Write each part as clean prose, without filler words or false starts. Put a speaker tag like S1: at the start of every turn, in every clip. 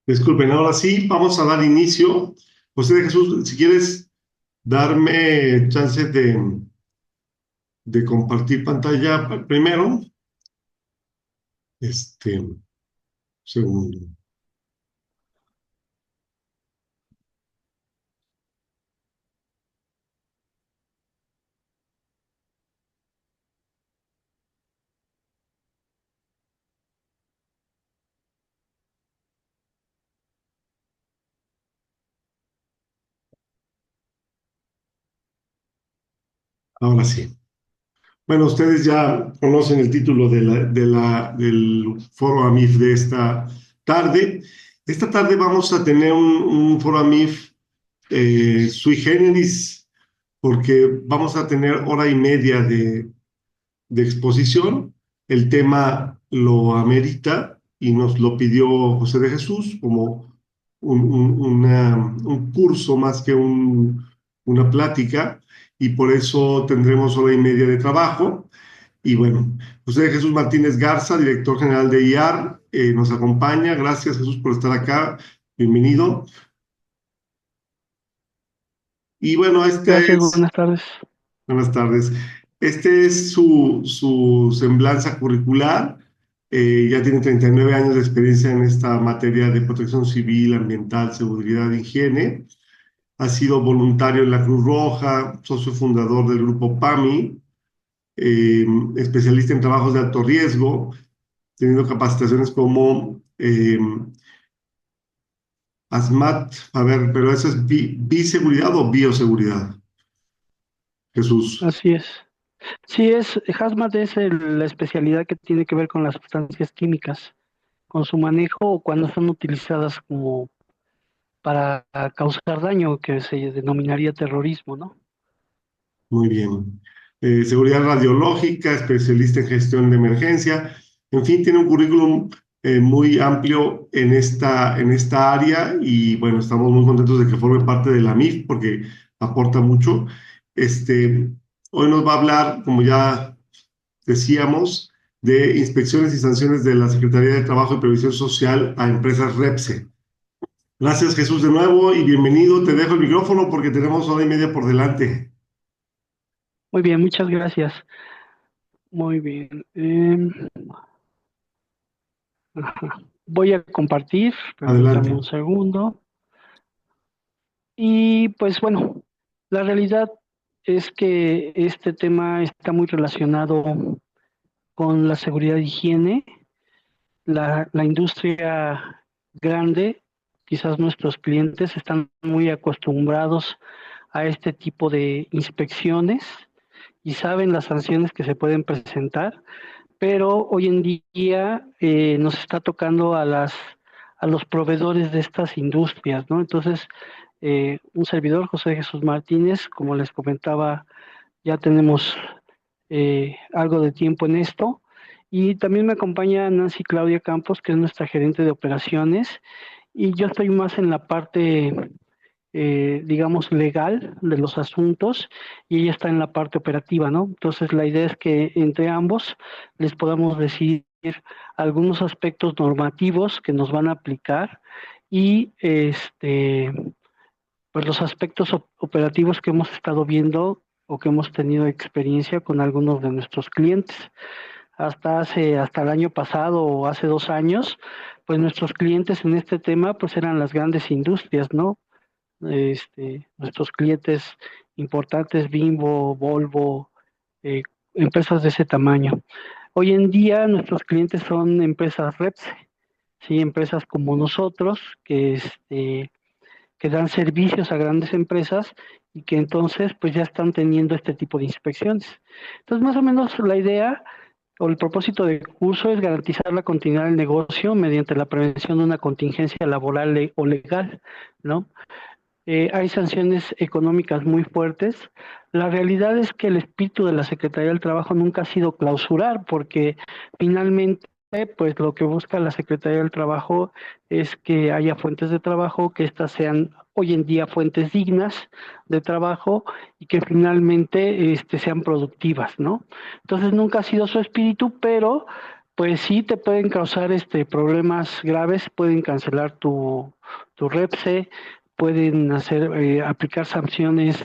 S1: Disculpen, ahora sí, vamos a dar inicio. José de Jesús, si quieres darme chance de compartir pantalla primero, segundo. Ahora sí. Bueno, ustedes ya conocen el título del foro AMIF de esta tarde. Esta tarde vamos a tener un foro AMIF sui generis, porque vamos a tener hora y media de exposición. El tema lo amerita y nos lo pidió José de Jesús como un curso más que una plática, y por eso tendremos hora y media de trabajo. Y bueno, José de Jesús Martínez Garza, director general de IAR, nos acompaña. Gracias, Jesús, por estar acá. Bienvenido. Y bueno,
S2: Gracias, buenas tardes.
S1: buenas tardes. Este es su semblanza curricular. Ya tiene 39 años de experiencia en esta materia de protección civil, ambiental, seguridad e higiene. Ha sido voluntario en la Cruz Roja, socio fundador del grupo PAMI, especialista en trabajos de alto riesgo, teniendo capacitaciones como ASMAT. A ver, pero ¿eso es biseguridad o bioseguridad? Jesús.
S2: Así es. Sí, Hazmat es la especialidad que tiene que ver con las sustancias químicas, con su manejo o cuando son utilizadas como para causar daño, que se denominaría terrorismo, ¿no?
S1: Muy bien. Seguridad radiológica, especialista en gestión de emergencia. En fin, tiene un currículum muy amplio en esta área, y bueno, estamos muy contentos de que forme parte de la MIF porque aporta mucho. Este, Hoy nos va a hablar, como ya decíamos, de inspecciones y sanciones de la Secretaría de Trabajo y Previsión Social a empresas REPSE. Gracias, Jesús, de nuevo, y bienvenido. Te dejo el micrófono porque tenemos hora y media por delante.
S2: Muy bien, muchas gracias. Muy bien. Ajá. Voy a compartir, permítame
S1: Adelante.
S2: un segundo. Y pues bueno, la realidad es que este tema está muy relacionado con la seguridad e higiene. La industria grande, quizás nuestros clientes están muy acostumbrados a este tipo de inspecciones y saben las sanciones que se pueden presentar, pero hoy en día nos está tocando a los proveedores de estas industrias, ¿no? Entonces, un servidor, José Jesús Martínez, como les comentaba, ya tenemos algo de tiempo en esto. Y también me acompaña Nancy Claudia Campos, que es nuestra gerente de operaciones, y yo estoy más en la parte, digamos, legal de los asuntos, y ella está en la parte operativa, ¿no? Entonces, la idea es que entre ambos les podamos decir algunos aspectos normativos que nos van a aplicar y pues los aspectos operativos que hemos estado viendo o que hemos tenido experiencia con algunos de nuestros clientes. Hasta el año pasado o hace 2 años, pues nuestros clientes en este tema pues eran las grandes industrias, ¿no? Nuestros clientes importantes, Bimbo, Volvo, eh, empresas de ese tamaño. Hoy en día nuestros clientes son empresas REPS, sí, empresas como nosotros que dan servicios a grandes empresas y que entonces pues ya están teniendo este tipo de inspecciones. Entonces, más o menos la idea o el propósito del curso es garantizar la continuidad del negocio mediante la prevención de una contingencia laboral o legal, ¿no? Hay sanciones económicas muy fuertes. La realidad es que el espíritu de la Secretaría del Trabajo nunca ha sido clausurar, porque finalmente, pues lo que busca la Secretaría del Trabajo es que haya fuentes de trabajo, que éstas sean hoy en día fuentes dignas de trabajo y que finalmente sean productivas, ¿no? Entonces nunca ha sido su espíritu, pero Pues sí te pueden causar problemas graves, pueden cancelar tu REPSE, pueden aplicar sanciones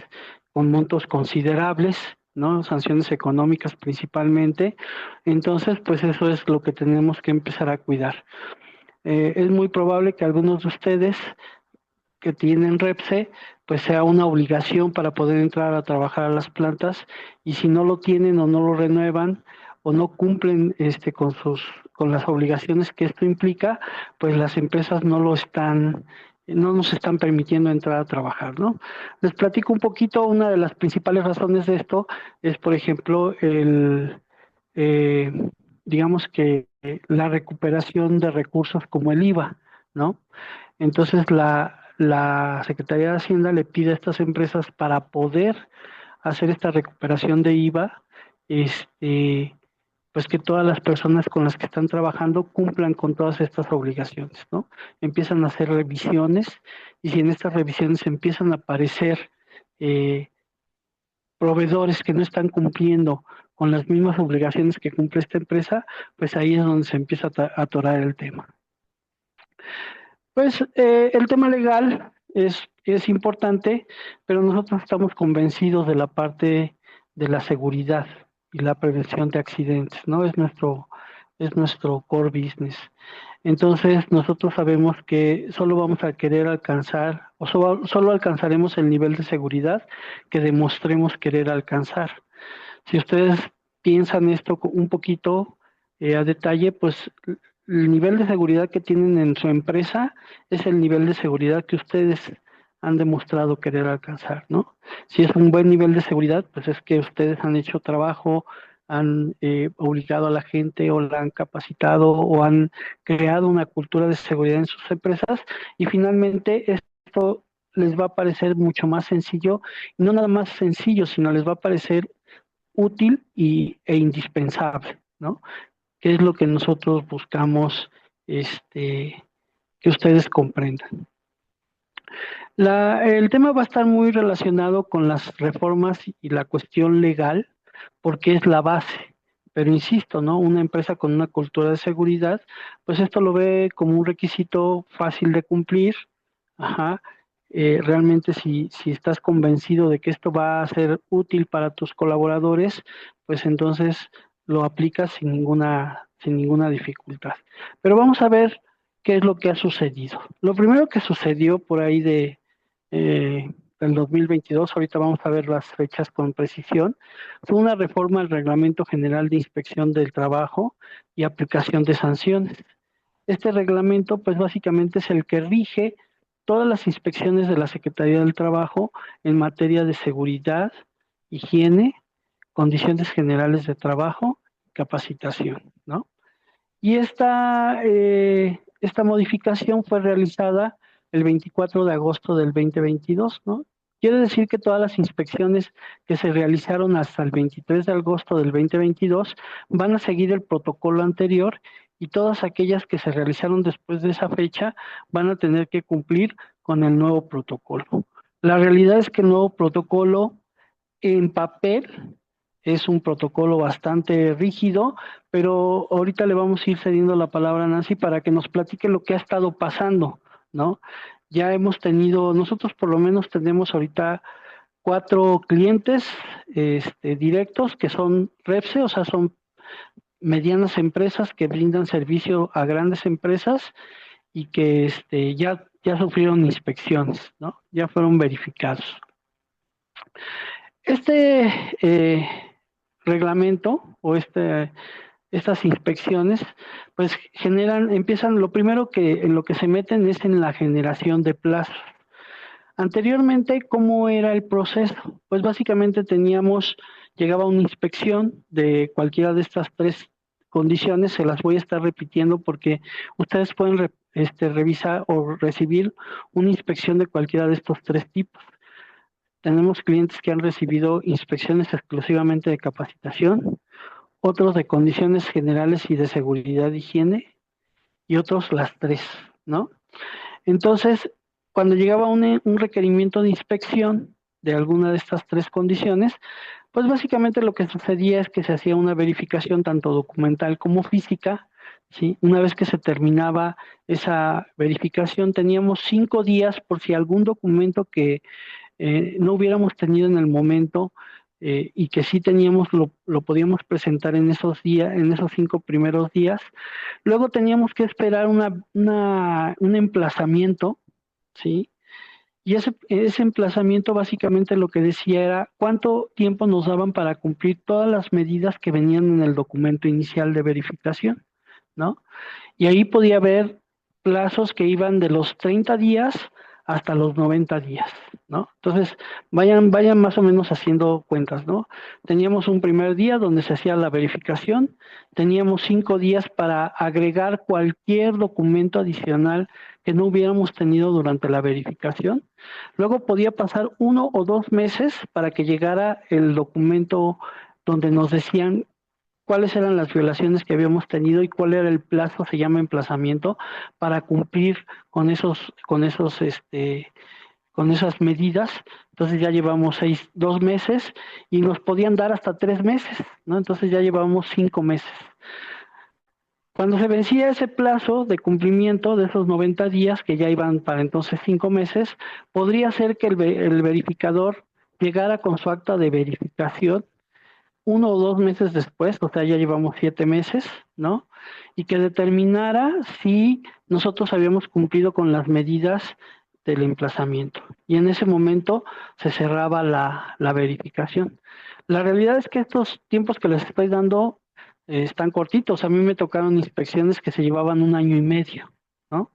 S2: con montos considerables, ¿no? Sanciones económicas principalmente. Entonces, pues eso es lo que tenemos que empezar a cuidar. Es muy probable que algunos de ustedes que tienen REPSE, pues sea una obligación para poder entrar a trabajar a las plantas, y si no lo tienen o no lo renuevan o no cumplen con las obligaciones que esto implica, pues las empresas no nos están permitiendo entrar a trabajar, ¿no? Les platico un poquito. Una de las principales razones de esto es, por ejemplo, eh, digamos que la recuperación de recursos como el IVA, ¿no? Entonces la Secretaría de Hacienda le pide a estas empresas, para poder hacer esta recuperación de IVA, pues que todas las personas con las que están trabajando cumplan con todas estas obligaciones, ¿no? Empiezan a hacer revisiones, y si en estas revisiones empiezan a aparecer eh, proveedores que no están cumpliendo con las mismas obligaciones que cumple esta empresa, pues ahí es donde se empieza a atorar el tema. Pues el tema legal es importante, pero nosotros estamos convencidos de la parte de la seguridad y la prevención de accidentes, ¿no? Es nuestro core business. Entonces, nosotros sabemos que solo vamos a querer alcanzar, o solo alcanzaremos el nivel de seguridad que demostremos querer alcanzar. Si ustedes piensan esto un poquito a detalle, pues el nivel de seguridad que tienen en su empresa es el nivel de seguridad que ustedes han demostrado querer alcanzar, ¿no? Si es un buen nivel de seguridad, pues es que ustedes han hecho trabajo, han obligado a la gente, o la han capacitado, o han creado una cultura de seguridad en sus empresas, y finalmente esto les va a parecer mucho más sencillo, y no nada más sencillo, sino les va a parecer útil e indispensable, ¿no? Que es lo que nosotros buscamos que ustedes comprendan. El tema va a estar muy relacionado con las reformas y la cuestión legal, porque es la base. Pero insisto, ¿no? Una empresa con una cultura de seguridad, pues esto lo ve como un requisito fácil de cumplir. Ajá. Realmente si estás convencido de que esto va a ser útil para tus colaboradores, pues entonces lo aplicas sin ninguna dificultad. Pero vamos a ver qué es lo que ha sucedido. Lo primero que sucedió por ahí eh, del 2022, ahorita vamos a ver las fechas con precisión, fue una reforma al Reglamento General de Inspección del Trabajo y aplicación de sanciones. Este reglamento, pues básicamente es el que rige todas las inspecciones de la Secretaría del Trabajo en materia de seguridad, higiene, condiciones generales de trabajo, capacitación, ¿no? Y esta modificación fue realizada el 24 de agosto del 2022, ¿no? Quiere decir que todas las inspecciones que se realizaron hasta el 23 de agosto del 2022 van a seguir el protocolo anterior, y todas aquellas que se realizaron después de esa fecha van a tener que cumplir con el nuevo protocolo. La realidad es que el nuevo protocolo en papel es un protocolo bastante rígido, pero ahorita le vamos a ir cediendo la palabra a Nancy para que nos platique lo que ha estado pasando, ¿no? Ya hemos tenido, nosotros por lo menos tenemos ahorita 4 clientes directos que son REPSE, o sea, son medianas empresas que brindan servicio a grandes empresas, y que ya sufrieron inspecciones, ¿no? Ya fueron verificados. Este reglamento o estas inspecciones, pues empiezan, lo primero que en lo que se meten es en la generación de plazos. Anteriormente, ¿cómo era el proceso? Pues básicamente llegaba una inspección de cualquiera de estas 3 condiciones. Se las voy a estar repitiendo porque ustedes pueden revisar o recibir una inspección de cualquiera de estos 3 tipos. Tenemos clientes que han recibido inspecciones exclusivamente de capacitación, otros de condiciones generales y de seguridad e higiene, y otros las 3, ¿no? Entonces, cuando llegaba un requerimiento de inspección de alguna de estas 3 condiciones, Pues básicamente lo que sucedía es que se hacía una verificación tanto documental como física, ¿sí? Una vez que se terminaba esa verificación, teníamos 5 días por si algún documento que no hubiéramos tenido en el momento y que sí teníamos, lo podíamos presentar en esos días, en esos 5 primeros días. Luego teníamos que esperar un emplazamiento, ¿sí? Y ese emplazamiento básicamente lo que decía era cuánto tiempo nos daban para cumplir todas las medidas que venían en el documento inicial de verificación, ¿no? Y ahí podía haber plazos que iban de los 30 días hasta los 90 días, ¿no? Entonces, vayan más o menos haciendo cuentas, ¿no? Teníamos un primer día donde se hacía la verificación, teníamos 5 días para agregar cualquier documento adicional que no hubiéramos tenido durante la verificación. Luego podía pasar 1 o 2 meses para que llegara el documento donde nos decían cuáles eran las violaciones que habíamos tenido y cuál era el plazo, se llama emplazamiento, para cumplir con esas medidas. Entonces ya llevamos 2 meses y nos podían dar hasta 3 meses, ¿no? Entonces ya llevamos 5 meses. Cuando se vencía ese plazo de cumplimiento de esos 90 días, que ya iban para entonces 5 meses, podría ser que el verificador llegara con su acta de verificación 1 o 2 meses después, o sea, ya llevamos 7 meses, ¿no? Y que determinara si nosotros habíamos cumplido con las medidas del emplazamiento. Y en ese momento se cerraba la verificación. La realidad es que estos tiempos que les estoy dando están cortitos. A mí me tocaron inspecciones que se llevaban 1 año y medio, ¿no?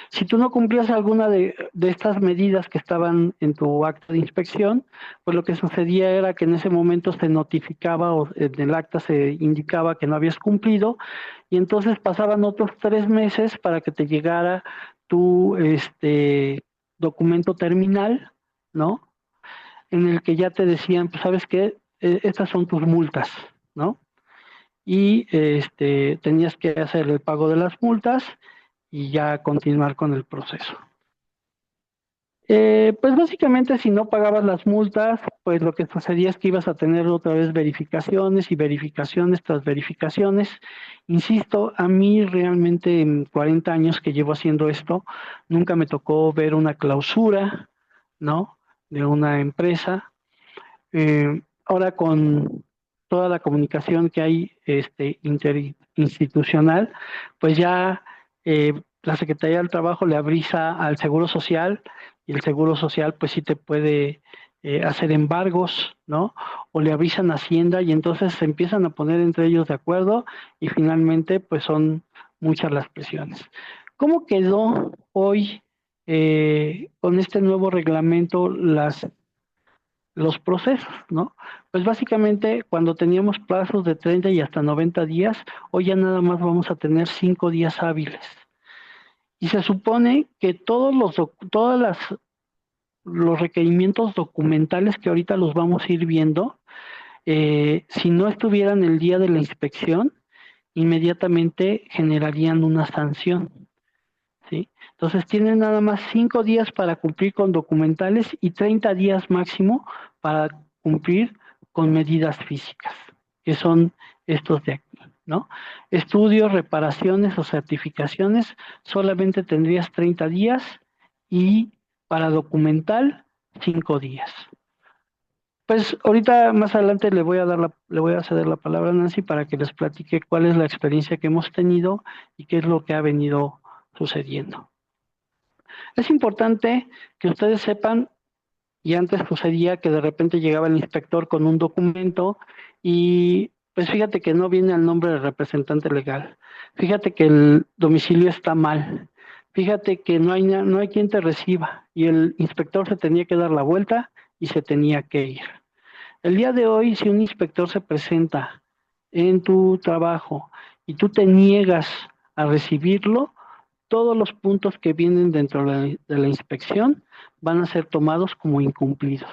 S2: Si tú no cumplías alguna de estas medidas que estaban en tu acta de inspección, pues lo que sucedía era que en ese momento se notificaba o en el acta se indicaba que no habías cumplido y entonces pasaban otros 3 meses para que te llegara tu documento terminal, ¿no? En el que ya te decían, pues sabes qué, estas son tus multas, ¿no? Y tenías que hacer el pago de las multas y ya continuar con el proceso. Pues básicamente si no pagabas las multas, pues lo que sucedía es que ibas a tener otra vez verificaciones y verificaciones tras verificaciones. Insisto, a mí realmente en 40 años que llevo haciendo esto, nunca me tocó ver una clausura, ¿no? De una empresa. Ahora con toda la comunicación que hay interinstitucional, pues ya la Secretaría del Trabajo le avisa al Seguro Social y el Seguro Social pues sí te puede hacer embargos, ¿no? O le avisan a Hacienda y entonces se empiezan a poner entre ellos de acuerdo y finalmente pues son muchas las presiones. ¿Cómo quedó hoy con este nuevo reglamento los procesos, ¿no? Pues básicamente cuando teníamos plazos de 30 y hasta 90 días, hoy ya nada más vamos a tener 5 días hábiles. Y se supone que los requerimientos documentales que ahorita los vamos a ir viendo, si no estuvieran el día de la inspección, inmediatamente generarían una sanción, ¿sí? Entonces tienen nada más 5 días para cumplir con documentales y 30 días máximo para cumplir con medidas físicas, que son estos de aquí, ¿no? Estudios, reparaciones o certificaciones, solamente tendrías 30 días y para documental 5 días. Pues ahorita más adelante le voy a ceder la palabra a Nancy para que les platique cuál es la experiencia que hemos tenido y qué es lo que ha venido sucediendo. Es importante que ustedes sepan, y antes sucedía que de repente llegaba el inspector con un documento y pues fíjate que no viene al nombre del representante legal, fíjate que el domicilio está mal, fíjate que no hay quien te reciba y el inspector se tenía que dar la vuelta y se tenía que ir. El día de hoy, si un inspector se presenta en tu trabajo y tú te niegas a recibirlo, todos los puntos que vienen dentro de la inspección van a ser tomados como incumplidos.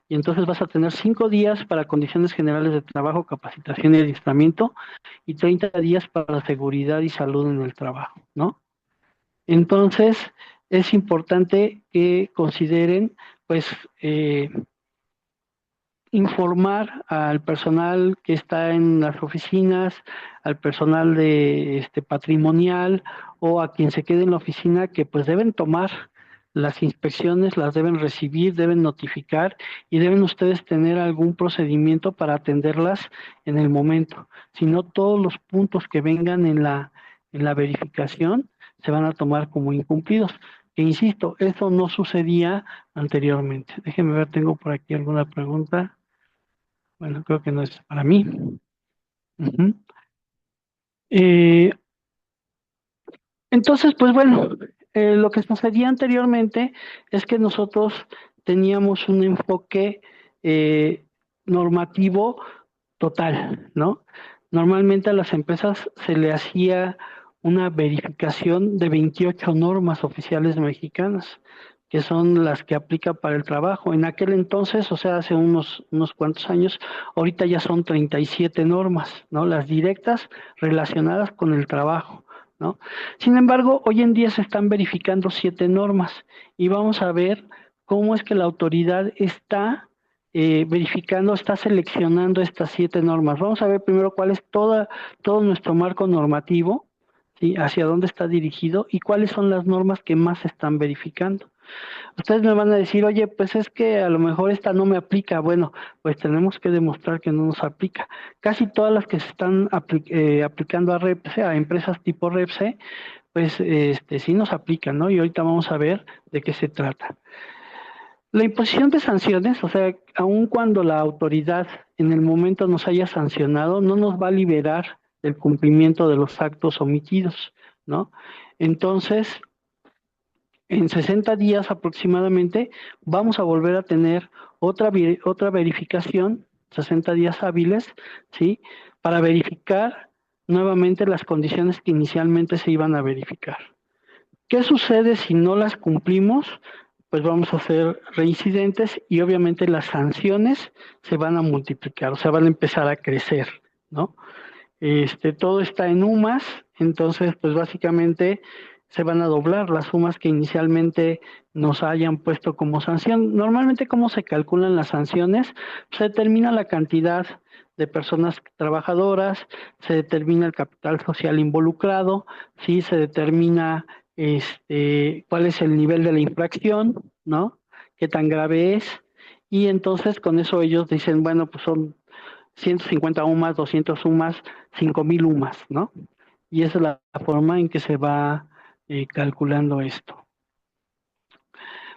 S2: Y entonces vas a tener 5 días para condiciones generales de trabajo, capacitación y adiestramiento y 30 días para seguridad y salud en el trabajo, ¿no? Entonces, es importante que consideren, pues, informar al personal que está en las oficinas, al personal de patrimonial o a quien se quede en la oficina que pues deben tomar las inspecciones, las deben recibir, deben notificar y deben ustedes tener algún procedimiento para atenderlas en el momento. Si no, todos los puntos que vengan en la verificación se van a tomar como incumplidos. E insisto, eso no sucedía anteriormente. Déjenme ver, tengo por aquí alguna pregunta. Bueno, creo que no es para mí. Ujú. Eh, entonces, pues bueno, lo que sucedía anteriormente es que nosotros teníamos un enfoque eh, normativo total, ¿no? Normalmente a las empresas se le hacía una verificación de 28 normas oficiales mexicanas, que son las que aplica para el trabajo. En aquel entonces, o sea, hace unos cuantos años, ahorita ya son 37 normas, ¿no? Las directas relacionadas con el trabajo, ¿no? Sin embargo, hoy en día se están verificando 7 normas y vamos a ver cómo es que la autoridad está verificando, está seleccionando estas 7 normas. Vamos a ver primero cuál es todo nuestro marco normativo, ¿sí? Hacia dónde está dirigido y cuáles son las normas que más se están verificando. Ustedes me van a decir, oye, pues es que a lo mejor esta no me aplica. Bueno, pues tenemos que demostrar que no nos aplica. Casi todas las que se están aplicando a Repse, a empresas tipo Repse, pues sí nos aplican, ¿no? Y ahorita vamos a ver de qué se trata. La imposición de sanciones, o sea, aun cuando la autoridad en el momento nos haya sancionado, no nos va a liberar del cumplimiento de los actos omitidos, ¿no? Entonces, en 60 días aproximadamente, vamos a volver a tener otra verificación, 60 días hábiles, ¿sí? Para verificar nuevamente las condiciones que inicialmente se iban a verificar. ¿Qué sucede si no las cumplimos? Pues vamos a ser reincidentes y obviamente las sanciones se van a multiplicar, o sea, van a empezar a crecer, ¿no? Todo está en UMAS, entonces pues básicamente se van a doblar las sumas que inicialmente nos hayan puesto como sanción. Normalmente, ¿cómo se calculan las sanciones? Se determina la cantidad de personas trabajadoras, se determina el capital social involucrado, ¿sí? Se determina cuál es el nivel de la infracción, ¿no? Qué tan grave es, y entonces con eso ellos dicen, bueno, pues son 150 UMAS, 200 UMAS, 5000 UMAS, ¿no? Y esa es la forma en que se va calculando esto.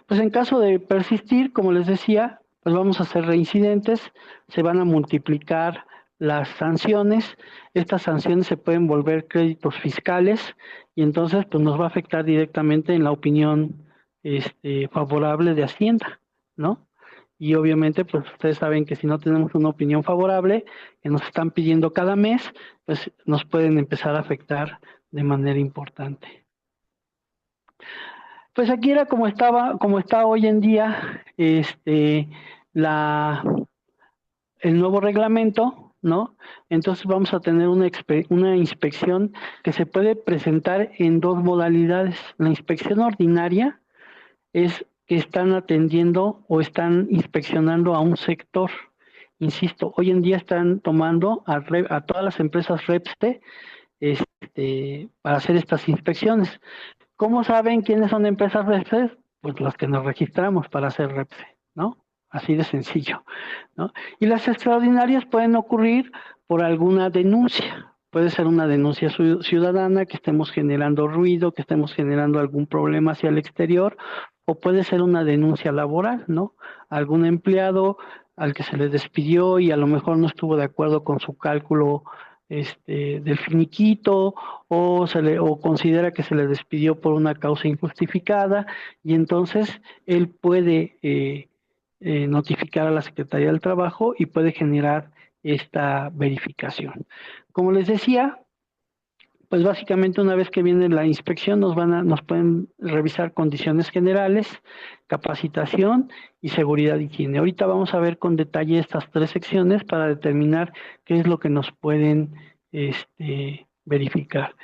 S2: Pues en caso de persistir, como les decía, pues vamos a hacer reincidentes, se van a multiplicar las sanciones, estas sanciones se pueden volver créditos fiscales y entonces pues nos va a afectar directamente en la opinión favorable de Hacienda, ¿no? Y obviamente pues ustedes saben que si no tenemos una opinión favorable que nos están pidiendo cada mes, pues nos pueden empezar a afectar de manera importante. Pues aquí era como está hoy en día, la, el nuevo reglamento, ¿no? Entonces vamos a tener una inspección que se puede presentar en dos modalidades. La inspección ordinaria es que están atendiendo o están inspeccionando a un sector. Insisto, hoy en día están tomando a todas las empresas REPSTE para hacer estas inspecciones. ¿Cómo saben quiénes son empresas REPSE? Pues los que nos registramos para hacer REPSE, ¿no? Así de sencillo, ¿no? Y las extraordinarias pueden ocurrir por alguna denuncia. Puede ser una denuncia ciudadana, que estemos generando ruido, que estemos generando algún problema hacia el exterior, o puede ser una denuncia laboral, ¿no? Algún empleado al que se le despidió y a lo mejor no estuvo de acuerdo con su cálculo del finiquito o considera que se le despidió por una causa injustificada y entonces él puede notificar a la Secretaría del Trabajo y puede generar esta verificación. Como les decía, pues básicamente una vez que viene la inspección nos pueden revisar condiciones generales, capacitación y seguridad y higiene. Ahorita vamos a ver con detalle estas tres secciones para determinar qué es lo que nos pueden verificar.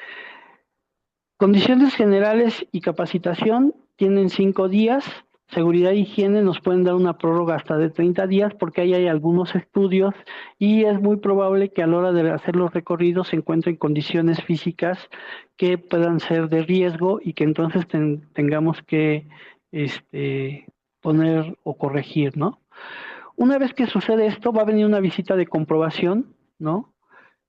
S2: Condiciones generales y capacitación tienen 5 días Seguridad e higiene nos pueden dar una prórroga hasta de 30 días porque ahí hay algunos estudios y es muy probable que a la hora de hacer los recorridos se encuentren condiciones físicas que puedan ser de riesgo y que entonces tengamos que poner o corregir, ¿no? Una vez que sucede esto, va a venir una visita de comprobación, ¿no?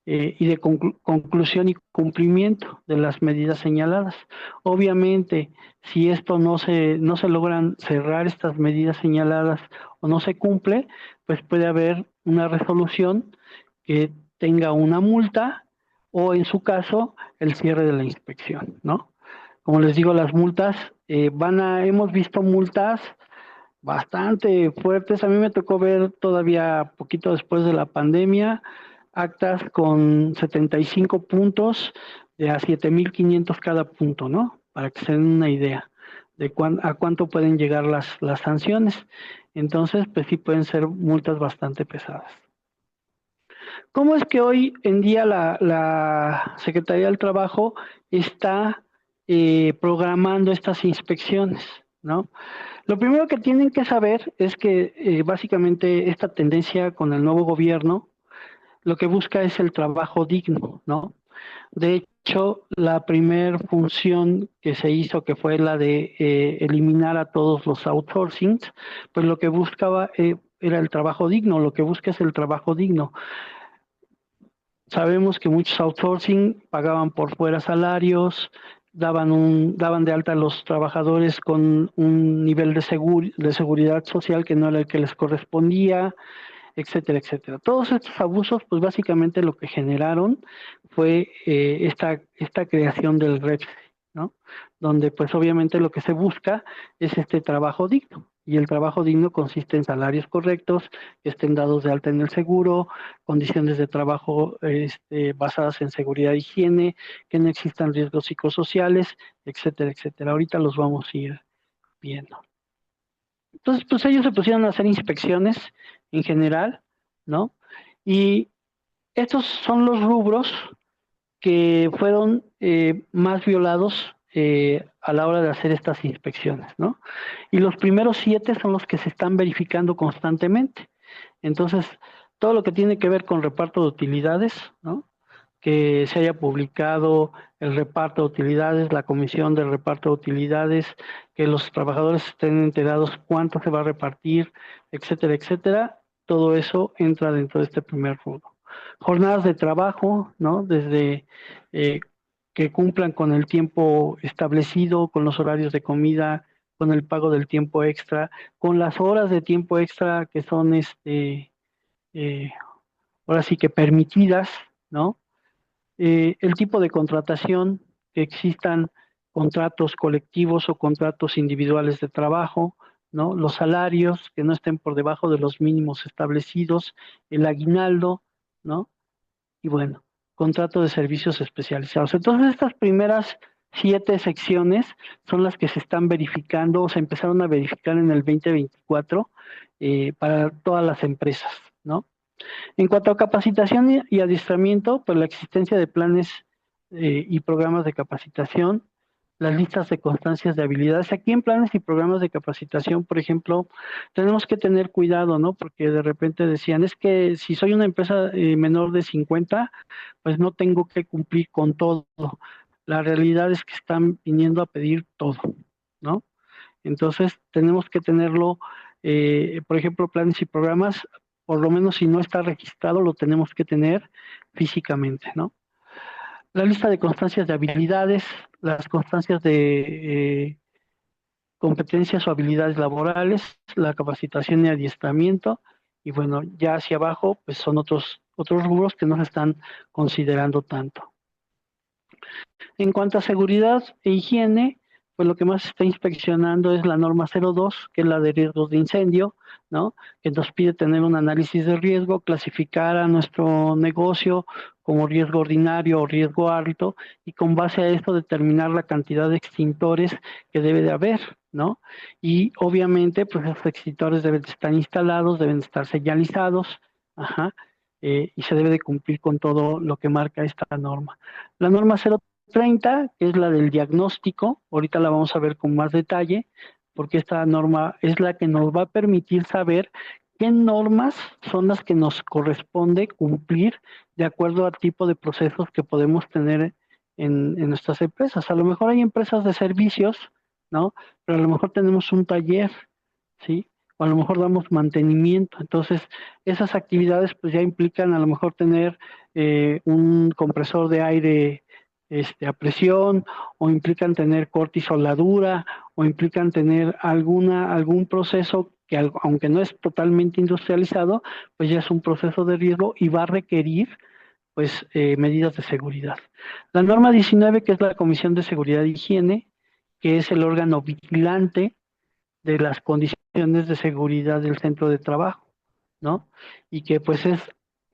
S2: Y de conclusión y cumplimiento de las medidas señaladas. Obviamente, si esto no se logran cerrar estas medidas señaladas o no se cumple, pues puede haber una resolución que tenga una multa o en su caso el cierre de la inspección, ¿no? Como les digo, las multas hemos visto multas bastante fuertes. A mí me tocó ver todavía poquito después de la pandemia actas con 75 puntos de a 7,500 cada punto, ¿no? Para que se den una idea de a cuánto pueden llegar las sanciones. Entonces, pues sí pueden ser multas bastante pesadas. ¿Cómo es que hoy en día la Secretaría del Trabajo está programando estas inspecciones, ¿no? Lo primero que tienen que saber es que básicamente esta tendencia con el nuevo gobierno lo que busca es el trabajo digno, ¿no? De hecho, la primer función que se hizo, que fue la de eliminar a todos los outsourcings, pues lo que buscaba era el trabajo digno, lo que busca es el trabajo digno. Sabemos que muchos outsourcing pagaban por fuera salarios, daban de alta a los trabajadores con un nivel de seguridad social que no era el que les correspondía, etcétera, etcétera. Todos estos abusos, pues básicamente lo que generaron fue esta creación del REPS, ¿no? Donde pues obviamente lo que se busca es este trabajo digno. Y el trabajo digno consiste en salarios correctos, que estén dados de alta en el seguro, condiciones de trabajo basadas en seguridad e higiene, que no existan riesgos psicosociales, etcétera, etcétera. Ahorita los vamos a ir viendo. Entonces, pues ellos se pusieron a hacer inspecciones en general, ¿no? Y estos son los rubros que fueron más violados a la hora de hacer estas inspecciones, ¿no? Y los primeros 7 son los que se están verificando constantemente. Entonces, todo lo que tiene que ver con reparto de utilidades, ¿no? Que se haya publicado el reparto de utilidades, la comisión del reparto de utilidades, que los trabajadores estén enterados cuánto se va a repartir, etcétera, etcétera. Todo eso entra dentro de este primer rubro. Jornadas de trabajo, ¿no? Desde que cumplan con el tiempo establecido, con los horarios de comida, con el pago del tiempo extra, con las horas de tiempo extra que son eh, ahora sí que permitidas, ¿no? El tipo de contratación, que existan contratos colectivos o contratos individuales de trabajo, ¿no? Los salarios que no estén por debajo de los mínimos establecidos, el aguinaldo, ¿no? Y bueno, contrato de servicios especializados. Entonces, estas primeras 7 secciones son las que se están verificando o se empezaron a verificar en el 2024 para todas las empresas, ¿no? En cuanto a capacitación y adiestramiento, pues la existencia de planes y programas de capacitación, las listas de constancias de habilidades. Aquí en planes y programas de capacitación, por ejemplo, tenemos que tener cuidado, ¿no? Porque de repente decían, es que si soy una empresa menor de 50, pues no tengo que cumplir con todo. La realidad es que están viniendo a pedir todo, ¿no? Entonces, tenemos que tenerlo, por ejemplo, planes y programas, por lo menos si no está registrado, lo tenemos que tener físicamente, ¿no? La lista de constancias de habilidades, las constancias de competencias o habilidades laborales, la capacitación y adiestramiento, y bueno, ya hacia abajo, pues son otros rubros que no se están considerando tanto. En cuanto a seguridad e higiene, pues lo que más se está inspeccionando es la norma 02, que es la de riesgos de incendio, ¿no? Que nos pide tener un análisis de riesgo, clasificar a nuestro negocio como riesgo ordinario o riesgo alto y con base a esto determinar la cantidad de extintores que debe de haber, ¿no? Y obviamente, pues esos extintores deben de estar instalados, deben de estar señalizados, ajá, y se debe de cumplir con todo lo que marca esta norma. La norma 030, que es la del diagnóstico, ahorita la vamos a ver con más detalle, porque esta norma es la que nos va a permitir saber qué normas son las que nos corresponde cumplir de acuerdo al tipo de procesos que podemos tener en nuestras empresas. A lo mejor hay empresas de servicios, ¿no? Pero a lo mejor tenemos un taller, ¿sí? O a lo mejor damos mantenimiento. Entonces, esas actividades pues ya implican a lo mejor tener un compresor de aire a presión, o implican tener corte y soldadura, o implican tener algún proceso que aunque no es totalmente industrializado, pues ya es un proceso de riesgo y va a requerir pues medidas de seguridad. La norma 19, que es la Comisión de Seguridad e Higiene, que es el órgano vigilante de las condiciones de seguridad del centro de trabajo, ¿no? Y que pues es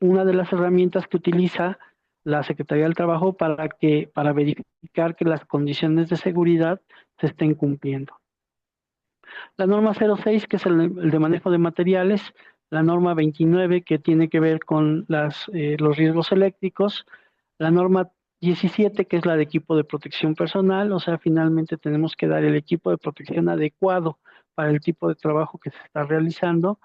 S2: una de las herramientas que utiliza la Secretaría del Trabajo para verificar que las condiciones de seguridad se estén cumpliendo. La norma 06, que es el de manejo de materiales, la norma 29, que tiene que ver con los riesgos eléctricos, la norma 17, que es la de equipo de protección personal, o sea, finalmente tenemos que dar el equipo de protección adecuado para el tipo de trabajo que se está realizando.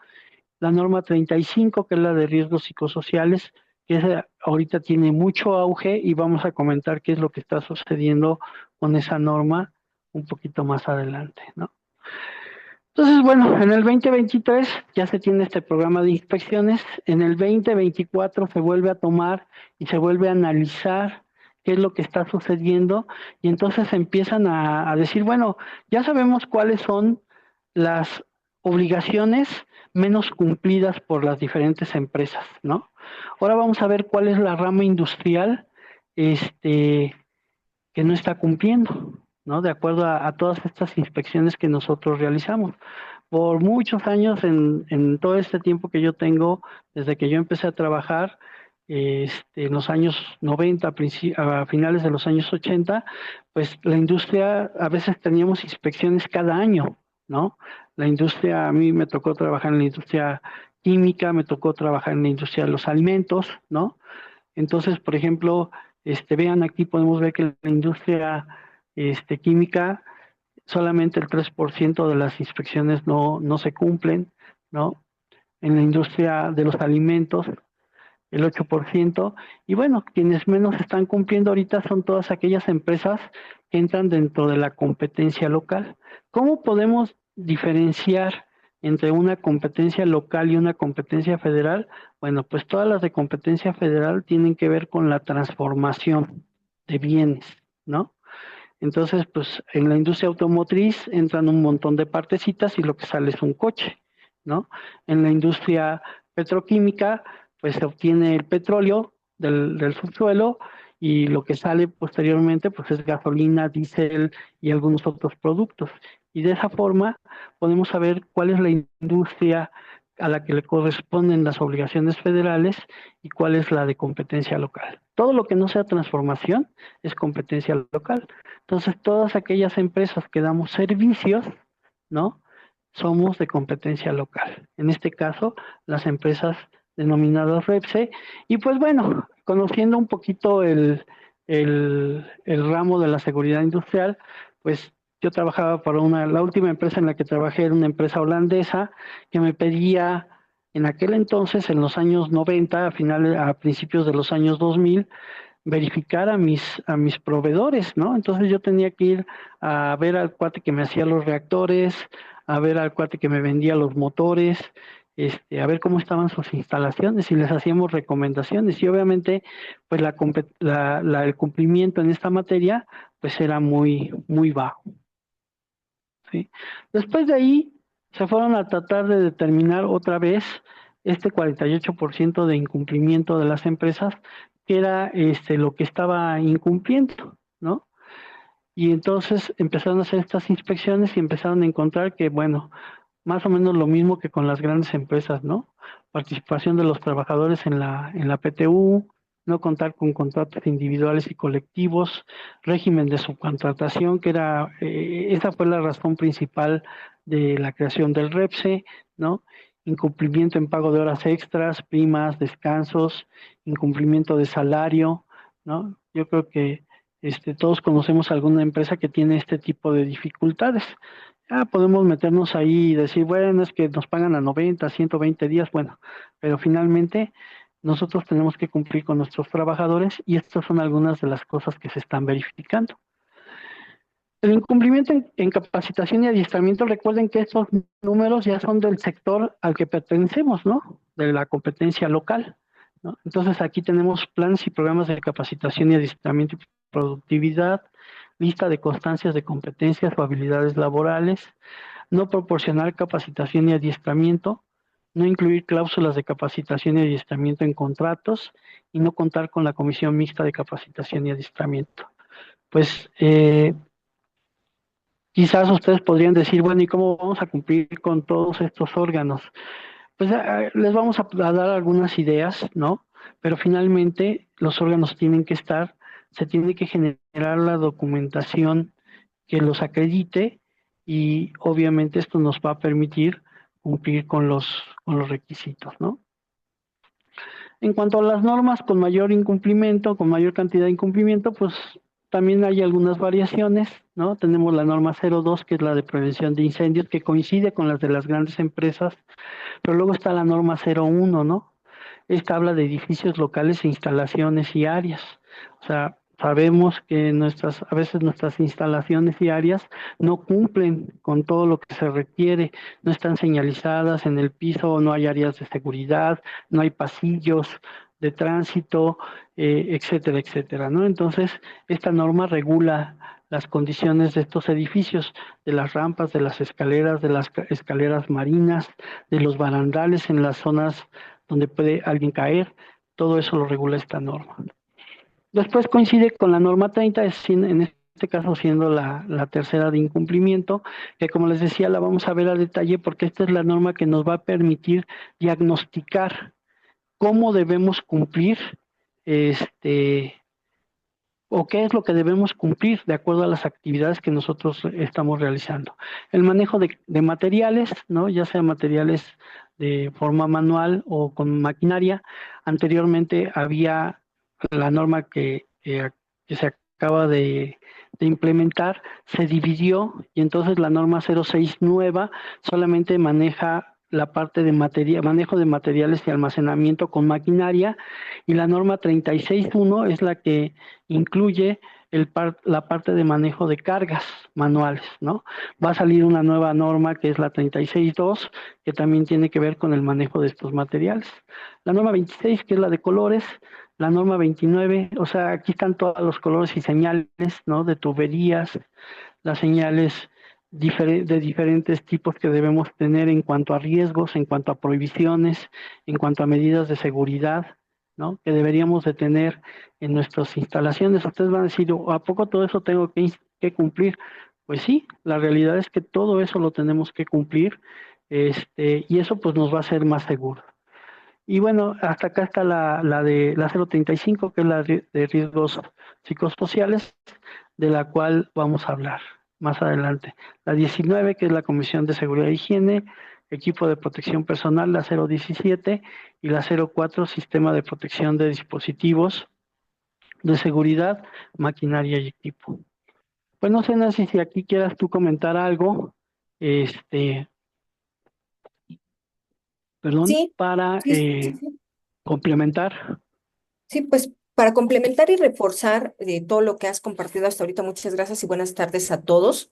S2: La norma 35, que es la de riesgos psicosociales, que ahorita tiene mucho auge y vamos a comentar qué es lo que está sucediendo con esa norma un poquito más adelante, ¿no? Entonces, bueno, en el 2023 ya se tiene este programa de inspecciones, en el 2024 se vuelve a tomar y se vuelve a analizar qué es lo que está sucediendo y entonces empiezan a decir, bueno, ya sabemos cuáles son las obligaciones menos cumplidas por las diferentes empresas, ¿no? Ahora vamos a ver cuál es la rama industrial que no está cumpliendo, ¿no? De acuerdo a todas estas inspecciones que nosotros realizamos. Por muchos años, en todo este tiempo que yo tengo, desde que yo empecé a trabajar, en los años 90, a finales de los años 80, pues la industria, a veces teníamos inspecciones cada año, ¿no? La industria, a mí me tocó trabajar en la industria química, me tocó trabajar en la industria de los alimentos, ¿no? Entonces, por ejemplo, vean aquí podemos ver que la industria química solamente el 3% de las inspecciones no se cumplen, ¿no? En la industria de los alimentos, el 8%. Y bueno, quienes menos están cumpliendo ahorita son todas aquellas empresas que entran dentro de la competencia local. ¿Cómo podemos diferenciar entre una competencia local y una competencia federal? Bueno, pues todas las de competencia federal tienen que ver con la transformación de bienes, ¿no? Entonces, pues en la industria automotriz entran un montón de partecitas y lo que sale es un coche, ¿no? En la industria petroquímica, pues se obtiene el petróleo del subsuelo y lo que sale posteriormente, pues es gasolina, diésel y algunos otros productos. Y de esa forma podemos saber cuál es la industria a la que le corresponden las obligaciones federales y cuál es la de competencia local. Todo lo que no sea transformación es competencia local. Entonces, todas aquellas empresas que damos servicios, ¿no? Somos de competencia local. En este caso, las empresas denominadas REPSE. Y pues bueno, conociendo un poquito el ramo de la seguridad industrial, pues yo trabajaba para la última empresa en la que trabajé era una empresa holandesa que me pedía en aquel entonces, en los años 90, a principios de los años 2000, verificar a mis proveedores, ¿no? Entonces yo tenía que ir a ver al cuate que me hacía los reactores, a ver al cuate que me vendía los motores, a ver cómo estaban sus instalaciones y les hacíamos recomendaciones. Y obviamente, pues el cumplimiento en esta materia, pues era muy, muy bajo, ¿sí? Después de ahí, se fueron a tratar de determinar otra vez este 48% de incumplimiento de las empresas, que era lo que estaba incumpliendo, ¿no? Y entonces empezaron a hacer estas inspecciones y empezaron a encontrar que, bueno, más o menos lo mismo que con las grandes empresas, ¿no? Participación de los trabajadores en la PTU, no contar con contratos individuales y colectivos, régimen de subcontratación, esa fue la razón principal de la creación del REPSE, ¿no? Incumplimiento en pago de horas extras, primas, descansos, incumplimiento de salario, ¿no? Yo creo que Todos conocemos alguna empresa que tiene este tipo de dificultades. Podemos meternos ahí y decir, bueno, es que nos pagan a 90, 120 días, bueno, pero finalmente nosotros tenemos que cumplir con nuestros trabajadores y estas son algunas de las cosas que se están verificando. El incumplimiento en capacitación y adiestramiento, recuerden que estos números ya son del sector al que pertenecemos, ¿no? De la competencia local, ¿no? Entonces aquí tenemos planes y programas de capacitación y adiestramiento y productividad, lista de constancias de competencias o habilidades laborales, no proporcionar capacitación y adiestramiento, no incluir cláusulas de capacitación y adiestramiento en contratos y no contar con la comisión mixta de capacitación y adiestramiento. Pues quizás ustedes podrían decir, bueno, ¿y cómo vamos a cumplir con todos estos órganos? Pues les vamos a dar algunas ideas, ¿no? Pero finalmente los órganos tienen que estar, se tiene que generar la documentación que los acredite y obviamente esto nos va a permitir cumplir con los requisitos, ¿no? En cuanto a las normas con mayor incumplimiento, con mayor cantidad de incumplimiento, pues también hay algunas variaciones, ¿no? Tenemos la norma 02, que es la de prevención de incendios, que coincide con las de las grandes empresas, pero luego está la norma 01, ¿no? Esta habla de edificios locales e instalaciones y áreas. O sea, sabemos que a veces nuestras instalaciones y áreas no cumplen con todo lo que se requiere, no están señalizadas en el piso, no hay áreas de seguridad, no hay pasillos de tránsito, etcétera, etcétera, ¿no? Entonces, esta norma regula las condiciones de estos edificios, de las rampas, de las escaleras marinas, de los barandales en las zonas donde puede alguien caer, todo eso lo regula esta norma. Después coincide con la norma 30, en este caso siendo la tercera de incumplimiento, que como les decía la vamos a ver a detalle porque esta es la norma que nos va a permitir diagnosticar cómo debemos cumplir este, o qué es lo que debemos cumplir de acuerdo a las actividades que nosotros estamos realizando. El manejo de materiales, ¿no? Ya sea materiales de forma manual o con maquinaria. Anteriormente había la norma que se acaba de implementar, se dividió y entonces la norma 06 nueva solamente maneja la parte de manejo de materiales y almacenamiento con maquinaria y la norma 36.1 es la que incluye la parte de manejo de cargas manuales, ¿no? Va a salir una nueva norma que es la 36.2, que también tiene que ver con el manejo de estos materiales. La norma 26, que es la de colores, la norma 29, o sea, aquí están todos los colores y señales, ¿no? De tuberías, las señales de diferentes tipos que debemos tener en cuanto a riesgos, en cuanto a prohibiciones, en cuanto a medidas de seguridad, ¿no? Que deberíamos de tener en nuestras instalaciones. Ustedes van a decir, ¿a poco todo eso tengo que cumplir? Pues sí, la realidad es que todo eso lo tenemos que cumplir, y eso pues nos va a hacer más seguros. Y bueno, hasta acá está la de la 035, que es la de riesgos psicosociales, de la cual vamos a hablar más adelante. La 19, que es la Comisión de Seguridad e Higiene, equipo de protección personal, la 017, y la 04, sistema de protección de dispositivos de seguridad, maquinaria y equipo. Pues no sé, Nancy, si aquí quieras tú comentar algo, este, perdón,
S3: Sí,
S2: para
S3: sí, sí, sí.
S2: complementar.
S3: Sí, pues para complementar y reforzar todo lo que has compartido hasta ahorita, muchas gracias y buenas tardes a todos.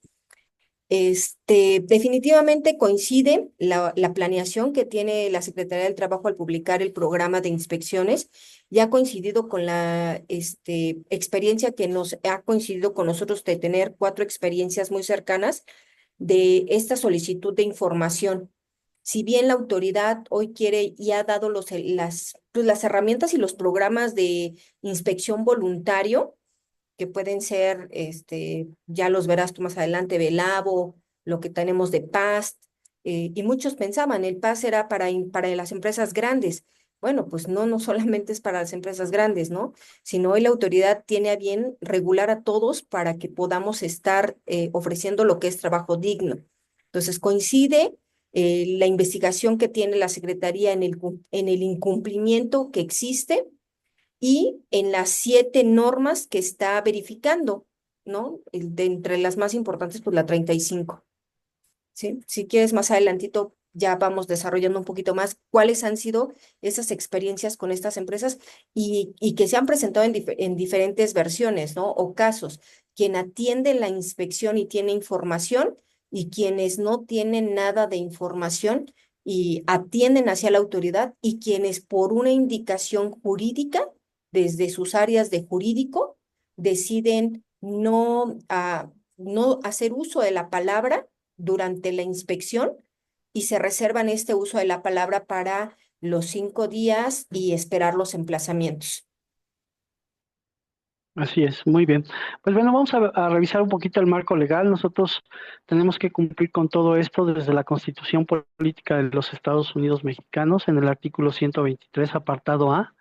S3: Definitivamente coincide la planeación que tiene la Secretaría del Trabajo al publicar el programa de inspecciones, ya ha coincidido con la experiencia que nos ha coincidido con nosotros de tener 4 experiencias muy cercanas de esta solicitud de información. Si bien la autoridad hoy quiere y ha dado pues, las herramientas y los programas de inspección voluntario, que pueden ser, ya los verás tú más adelante, Velavo, lo que tenemos de PAST, y muchos pensaban, el PAST era para las empresas grandes. Bueno, pues no, no solamente es para las empresas grandes, ¿no? Sino hoy la autoridad tiene a bien regular a todos para que podamos estar ofreciendo lo que es trabajo digno. Entonces, coincide la investigación que tiene la Secretaría en el incumplimiento que existe y en las 7 normas que está verificando, ¿no? De entre las más importantes, pues la 35. ¿Sí? Si quieres, más adelantito ya vamos desarrollando un poquito más cuáles han sido esas experiencias con estas empresas y que se han presentado en diferentes versiones, ¿no? O casos, quien atiende la inspección y tiene información y quienes no tienen nada de información y atienden hacia la autoridad y quienes por una indicación jurídica desde sus áreas de jurídico deciden no hacer uso de la palabra durante la inspección y se reservan este uso de la palabra para los 5 días y esperar los emplazamientos.
S2: Así es, muy bien. Pues bueno, vamos a revisar un poquito el marco legal. Nosotros tenemos que cumplir con todo esto desde la Constitución Política de los Estados Unidos Mexicanos en el artículo 123, apartado A.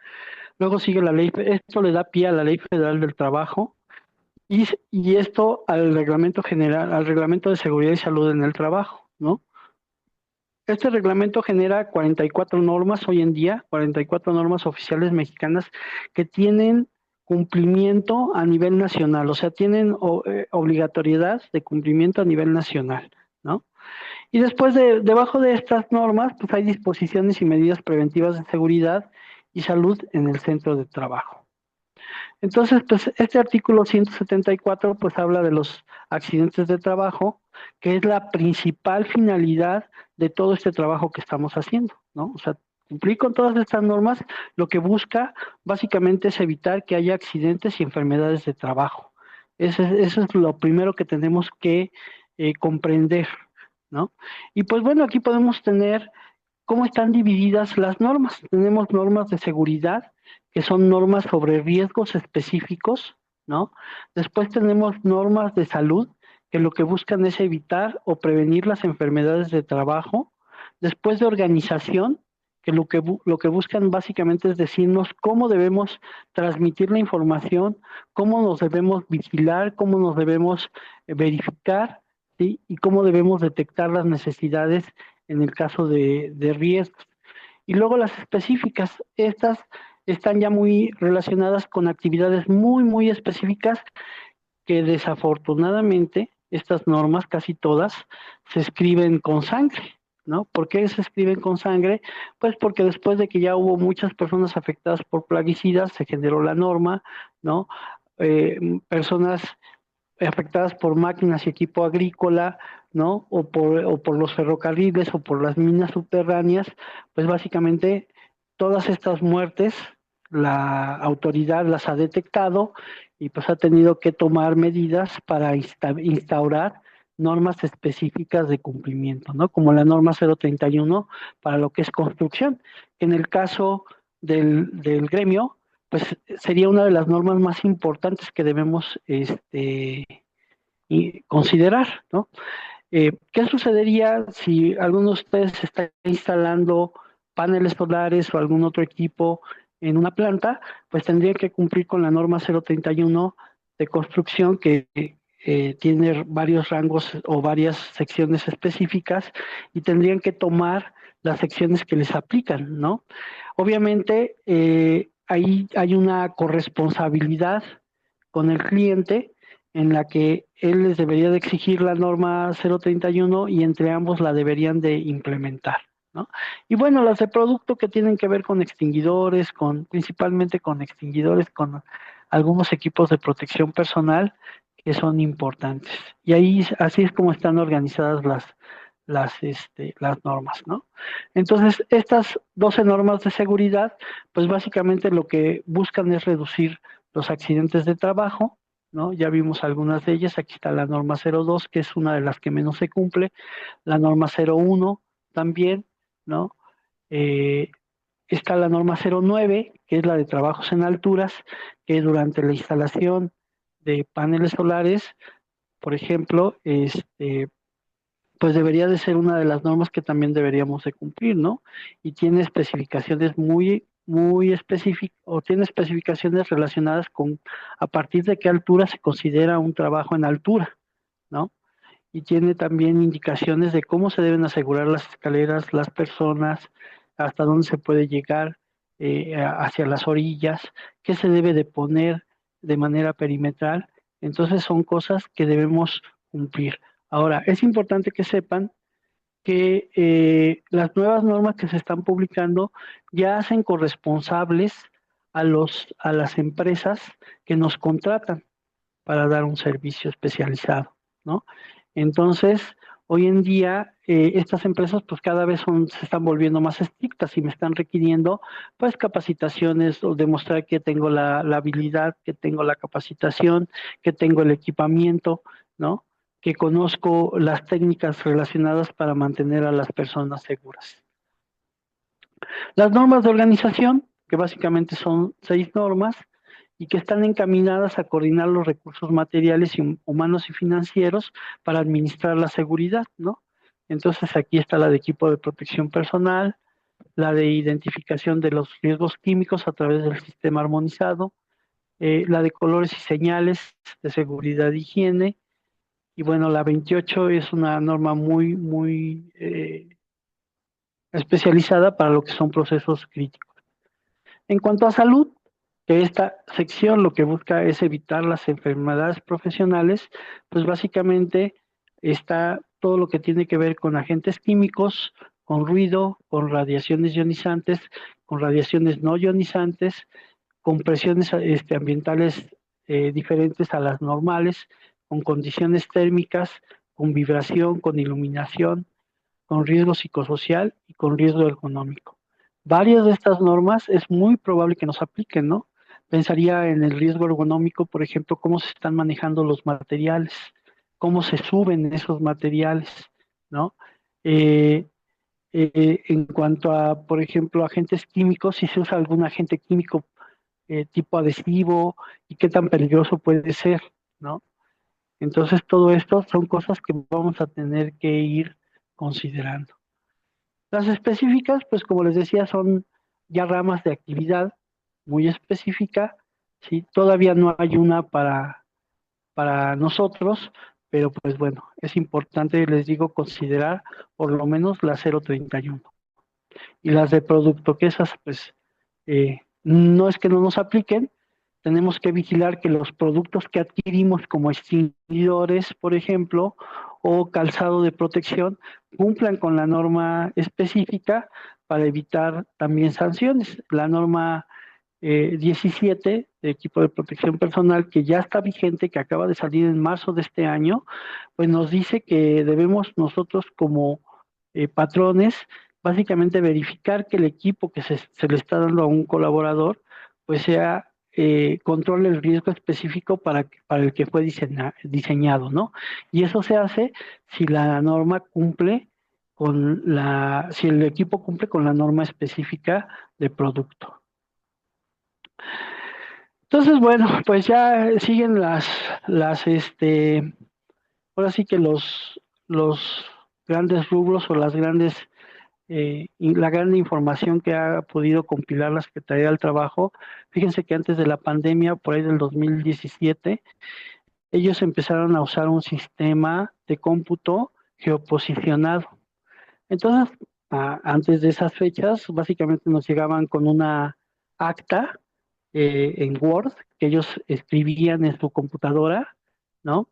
S2: Luego sigue la ley, esto le da pie a la Ley Federal del Trabajo y esto al Reglamento General, al Reglamento de Seguridad y Salud en el Trabajo, ¿no? Este reglamento genera 44 normas hoy en día, 44 normas oficiales mexicanas que tienen cumplimiento a nivel nacional, o sea, tienen obligatoriedad de cumplimiento a nivel nacional, ¿no? Y después debajo de estas normas, pues hay disposiciones y medidas preventivas de seguridad y salud en el centro de trabajo. Entonces, pues este artículo 174 pues habla de los accidentes de trabajo, que es la principal finalidad de todo este trabajo que estamos haciendo, ¿no? O sea, cumplir con todas estas normas, lo que busca básicamente es evitar que haya accidentes y enfermedades de trabajo. Eso es lo primero que tenemos que comprender, ¿no? Y pues bueno, aquí podemos tener cómo están divididas las normas. Tenemos normas de seguridad, que son normas sobre riesgos específicos, ¿no? Después tenemos normas de salud, que lo que buscan es evitar o prevenir las enfermedades de trabajo. Después de organización, que lo que buscan básicamente es decirnos cómo debemos transmitir la información, cómo nos debemos vigilar, cómo nos debemos verificar, ¿sí? Y cómo debemos detectar las necesidades en el caso de riesgos. Y luego las específicas, estas están ya muy relacionadas con actividades muy específicas que desafortunadamente estas normas, casi todas, se escriben con sangre, ¿no? ¿Por qué se escriben con sangre? Pues porque después de que ya hubo muchas personas afectadas por plaguicidas, se generó la norma, ¿no? Personas afectadas por máquinas y equipo agrícola, ¿no? O por los ferrocarriles o por las minas subterráneas, pues básicamente todas estas muertes la autoridad las ha detectado y pues ha tenido que tomar medidas para instaurar normas específicas de cumplimiento, ¿no? Como la norma 031 para lo que es construcción, que en el caso del gremio, pues sería una de las normas más importantes que debemos y considerar, ¿no? ¿Qué sucedería si alguno de ustedes está instalando paneles solares o algún otro equipo en una planta? Pues tendría que cumplir con la norma 031 de construcción que tiene varios rangos o varias secciones específicas y tendrían que tomar las secciones que les aplican, ¿no? Obviamente, ahí hay una corresponsabilidad con el cliente en la que él les debería de exigir la norma 031 y entre ambos la deberían de implementar, ¿no? Y bueno, las de producto que tienen que ver con extinguidores, principalmente con extinguidores, con algunos equipos de protección personal que son importantes. Y ahí así es como están organizadas las normas, ¿no? Entonces, estas 12 normas de seguridad, pues básicamente lo que buscan es reducir los accidentes de trabajo, ¿no? Ya vimos algunas de ellas, aquí está la norma 02, que es una de las que menos se cumple, la norma 01 también, ¿no? Eh, Está la norma 09, que es la de trabajos en alturas, que durante la instalación de paneles solares, por ejemplo, pues debería de ser una de las normas que también deberíamos de cumplir, ¿no? Y tiene especificaciones muy específicas, o tiene especificaciones relacionadas con a partir de qué altura se considera un trabajo en altura, ¿no? Y tiene también indicaciones de cómo se deben asegurar las escaleras, las personas, hasta dónde se puede llegar hacia las orillas, qué se debe de poner de manera perimetral. Entonces son cosas que debemos cumplir. Ahora, es importante que sepan que las nuevas normas que se están publicando ya hacen corresponsables a las empresas que nos contratan para dar un servicio especializado, ¿no? Entonces, hoy en día, estas empresas pues cada vez se están volviendo más estrictas y me están requiriendo pues capacitaciones o demostrar que tengo la habilidad, que tengo la capacitación, que tengo el equipamiento, ¿no? Que conozco las técnicas relacionadas para mantener a las personas seguras. Las normas de organización, que básicamente son 6 normas, y que están encaminadas a coordinar los recursos materiales y humanos y financieros para administrar la seguridad, ¿no? Entonces aquí está la de equipo de protección personal, la de identificación de los riesgos químicos a través del sistema armonizado, la de colores y señales de seguridad e higiene, y bueno, la 28 es una norma muy especializada para lo que son procesos críticos. En cuanto a salud, que esta sección lo que busca es evitar las enfermedades profesionales, pues básicamente está todo lo que tiene que ver con agentes químicos, con ruido, con radiaciones ionizantes, con radiaciones no ionizantes, con presiones ambientales diferentes a las normales, con condiciones térmicas, con vibración, con iluminación, con riesgo psicosocial y con riesgo ergonómico. Varias de estas normas es muy probable que nos apliquen, ¿no? Pensaría en el riesgo ergonómico, por ejemplo, cómo se están manejando los materiales, cómo se suben esos materiales, ¿no? Eh, en cuanto a, por ejemplo, agentes químicos, si se usa algún agente químico tipo adhesivo y qué tan peligroso puede ser, ¿no? Entonces, todo esto son cosas que vamos a tener que ir considerando. Las específicas, pues como les decía, son ya ramas de actividad muy específica, ¿sí? Todavía no hay una para nosotros, pero pues bueno, es importante, les digo, considerar por lo menos la 031. Y las de producto, que esas pues no es que no nos apliquen, tenemos que vigilar que los productos que adquirimos como extinguidores, por ejemplo, o calzado de protección, cumplan con la norma específica para evitar también sanciones. La norma 17 de equipo de protección personal, que ya está vigente, que acaba de salir en marzo de este año, pues nos dice que debemos nosotros como patrones, básicamente verificar que el equipo que se le está dando a un colaborador, pues sea controle el riesgo específico para el que fue diseñado, ¿no? Y eso se hace si la norma cumple si el equipo cumple con la norma específica de producto. Entonces, bueno, pues ya siguen ahora sí que los grandes rubros o la gran información que ha podido compilar la Secretaría del Trabajo. Fíjense que antes de la pandemia, por ahí del 2017, ellos empezaron a usar un sistema de cómputo geoposicionado. Entonces, antes de esas fechas, básicamente nos llegaban con una acta en Word que ellos escribían en su computadora, ¿no?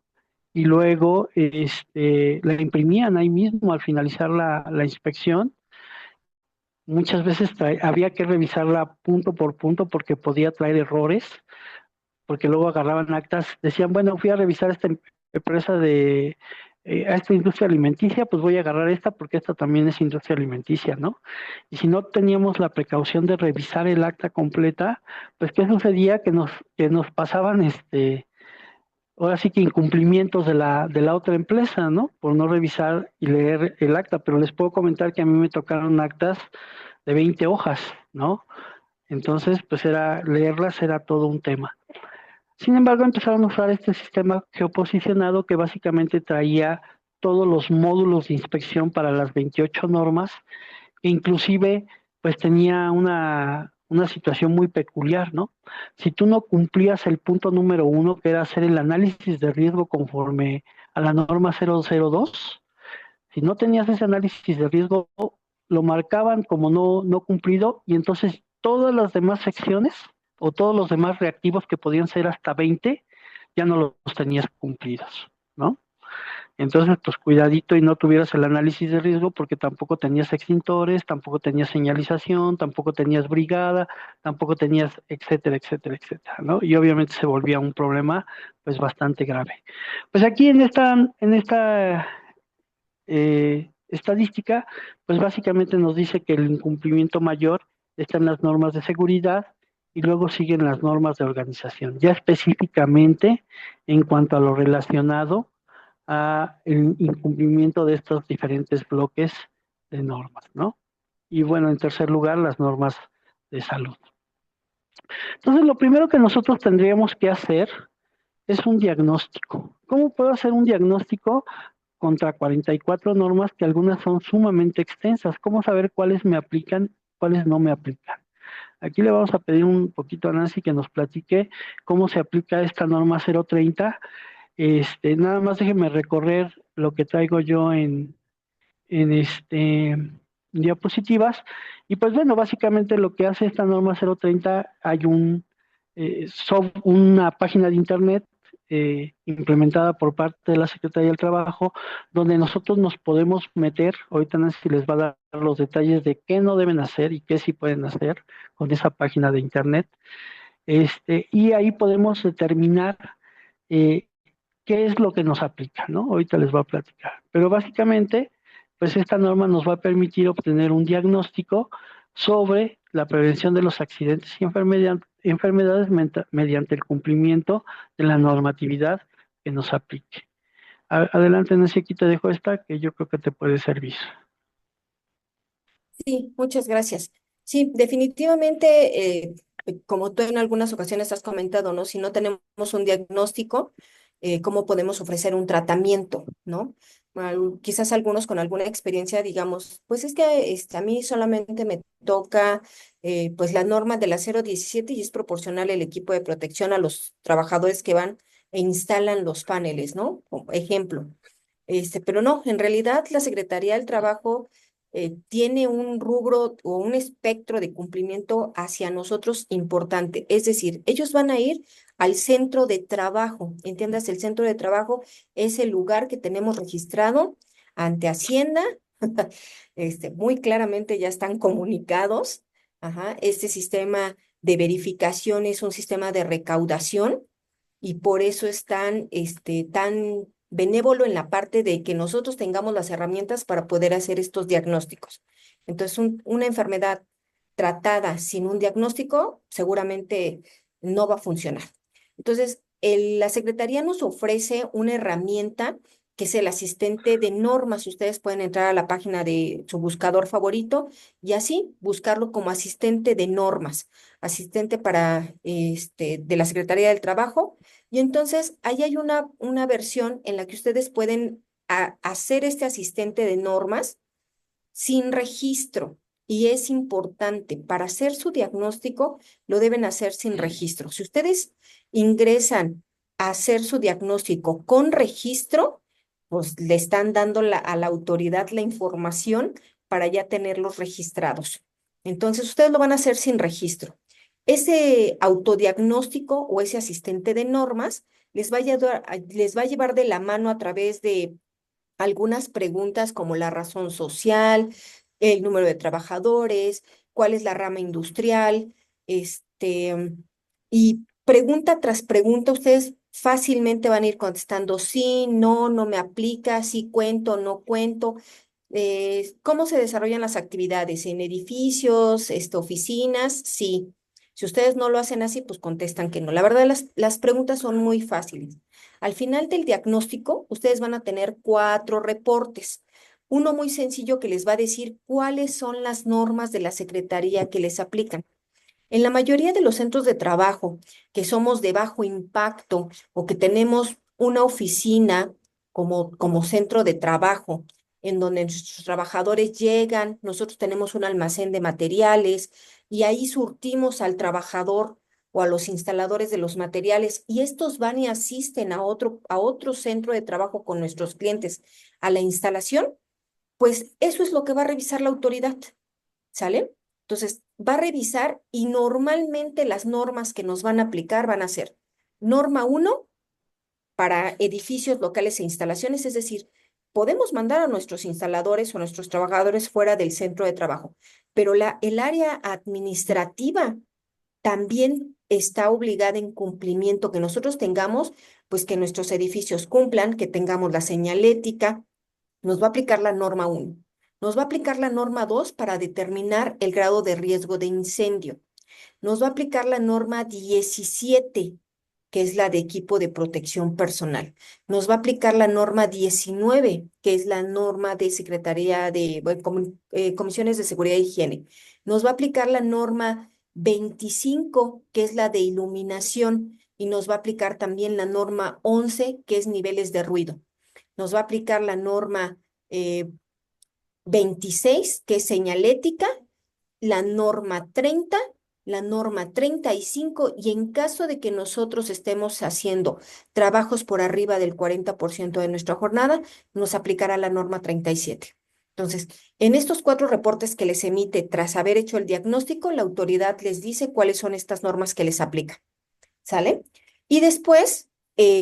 S2: Y luego la imprimían ahí mismo al finalizar la inspección. Muchas veces había que revisarla punto por punto porque podía traer errores, porque luego agarraban actas, decían, bueno, fui a revisar esta empresa a esta industria alimenticia, pues voy a agarrar esta porque esta también es industria alimenticia, ¿no? Y si no teníamos la precaución de revisar el acta completa, pues ¿qué sucedía? Que nos pasaban ahora sí que incumplimientos de la otra empresa, ¿no? Por no revisar y leer el acta, pero les puedo comentar que a mí me tocaron actas de 20 hojas, ¿no? Entonces, pues leerlas era todo un tema. Sin embargo, empezaron a usar este sistema geoposicionado que básicamente traía todos los módulos de inspección para las 28 normas, e inclusive pues tenía una situación muy peculiar, ¿no? Si tú no cumplías el punto número 1, que era hacer el análisis de riesgo conforme a la norma 002, si no tenías ese análisis de riesgo, lo marcaban como no cumplido y entonces todas las demás secciones o todos los demás reactivos que podían ser hasta 20, ya no los tenías cumplidos, ¿no? Entonces, pues cuidadito y no tuvieras el análisis de riesgo porque tampoco tenías extintores, tampoco tenías señalización, tampoco tenías brigada, tampoco tenías etcétera, etcétera, etcétera, ¿no? Y obviamente se volvía un problema pues bastante grave. Pues aquí en esta estadística, pues básicamente nos dice que el incumplimiento mayor está en las normas de seguridad y luego siguen las normas de organización, ya específicamente en cuanto a lo relacionado a el incumplimiento de estos diferentes bloques de normas, ¿no? Y bueno, en tercer lugar, las normas de salud. Entonces, lo primero que nosotros tendríamos que hacer es un diagnóstico. ¿Cómo puedo hacer un diagnóstico contra 44 normas que algunas son sumamente extensas? ¿Cómo saber cuáles me aplican, cuáles no me aplican? Aquí le vamos a pedir un poquito a Nancy que nos platique cómo se aplica esta norma 030. Nada más déjeme recorrer lo que traigo yo en diapositivas. Y pues bueno, básicamente lo que hace esta norma 030, hay una página de internet implementada por parte de la Secretaría del Trabajo, donde nosotros nos podemos meter. Ahorita Nancy les va a dar los detalles de qué no deben hacer y qué sí pueden hacer con esa página de internet. Y ahí podemos determinar eh, qué es lo que nos aplica, ¿no? Ahorita les voy a platicar. Pero básicamente, pues esta norma nos va a permitir obtener un diagnóstico sobre la prevención de los accidentes y enfermedades mediante el cumplimiento de la normatividad que nos aplique. Adelante, Nancy, aquí te dejo esta que yo creo que te puede servir.
S3: Sí, muchas gracias. Sí, definitivamente, como tú en algunas ocasiones has comentado, ¿no? Si no tenemos un diagnóstico, ¿cómo podemos ofrecer un tratamiento, ¿no? Quizás algunos con alguna experiencia, digamos, pues es que a mí solamente me toca pues la norma de la 017 y es proporcional el equipo de protección a los trabajadores que van e instalan los paneles, ¿no? Como ejemplo. Pero no, en realidad la Secretaría del Trabajo tiene un rubro o un espectro de cumplimiento hacia nosotros importante. Es decir, ellos van a ir al centro de trabajo. Entiendas, el centro de trabajo es el lugar que tenemos registrado ante Hacienda. Muy claramente ya están comunicados. Ajá, este sistema de verificación es un sistema de recaudación y por eso es tan benévolo en la parte de que nosotros tengamos las herramientas para poder hacer estos diagnósticos. Entonces, una enfermedad tratada sin un diagnóstico seguramente no va a funcionar. Entonces, la Secretaría nos ofrece una herramienta que es el asistente de normas. Ustedes pueden entrar a la página de su buscador favorito y así buscarlo como asistente de normas, asistente de la Secretaría del Trabajo. Y entonces ahí hay una versión en la que ustedes pueden hacer este asistente de normas sin registro. Y es importante, para hacer su diagnóstico, lo deben hacer sin registro. Si ustedes ingresan a hacer su diagnóstico con registro, pues le están dando a la autoridad la información para ya tenerlos registrados. Entonces, ustedes lo van a hacer sin registro. Ese autodiagnóstico o ese asistente de normas les va a llevar de la mano a través de algunas preguntas como la razón social, el número de trabajadores, cuál es la rama industrial, y pregunta tras pregunta, ustedes fácilmente van a ir contestando sí, no, no me aplica, sí cuento, no cuento. ¿Cómo se desarrollan las actividades? ¿En edificios, oficinas? Sí. Si ustedes no lo hacen así, pues contestan que no. La verdad, las preguntas son muy fáciles. Al final del diagnóstico, ustedes van a tener 4 reportes. Uno muy sencillo que les va a decir cuáles son las normas de la Secretaría que les aplican. En la mayoría de los centros de trabajo que somos de bajo impacto o que tenemos una oficina como centro de trabajo, en donde nuestros trabajadores llegan, nosotros tenemos un almacén de materiales y ahí surtimos al trabajador o a los instaladores de los materiales y estos van y asisten a otro centro de trabajo con nuestros clientes a la instalación, pues eso es lo que va a revisar la autoridad. ¿Sale? Entonces, va a revisar y normalmente las normas que nos van a aplicar van a ser norma 1 para edificios locales e instalaciones, es decir, podemos mandar a nuestros instaladores o a nuestros trabajadores fuera del centro de trabajo, pero el área administrativa también está obligada en cumplimiento que nosotros tengamos, pues que nuestros edificios cumplan, que tengamos la señalética. Nos va a aplicar la norma 1. Nos va a aplicar la norma 2 para determinar el grado de riesgo de incendio. Nos va a aplicar la norma 17, que es la de equipo de protección personal. Nos va a aplicar la norma 19, que es la norma de Secretaría de Comisiones de Seguridad e Higiene. Nos va a aplicar la norma 25, que es la de iluminación, y nos va a aplicar también la norma 11, que es niveles de ruido. Nos va a aplicar la norma 26, que es señalética, la norma 30, la norma 35, y en caso de que nosotros estemos haciendo trabajos por arriba del 40% de nuestra jornada, nos aplicará la norma 37. Entonces, en estos 4 reportes que les emite tras haber hecho el diagnóstico, la autoridad les dice cuáles son estas normas que les aplica. ¿Sale? Y después,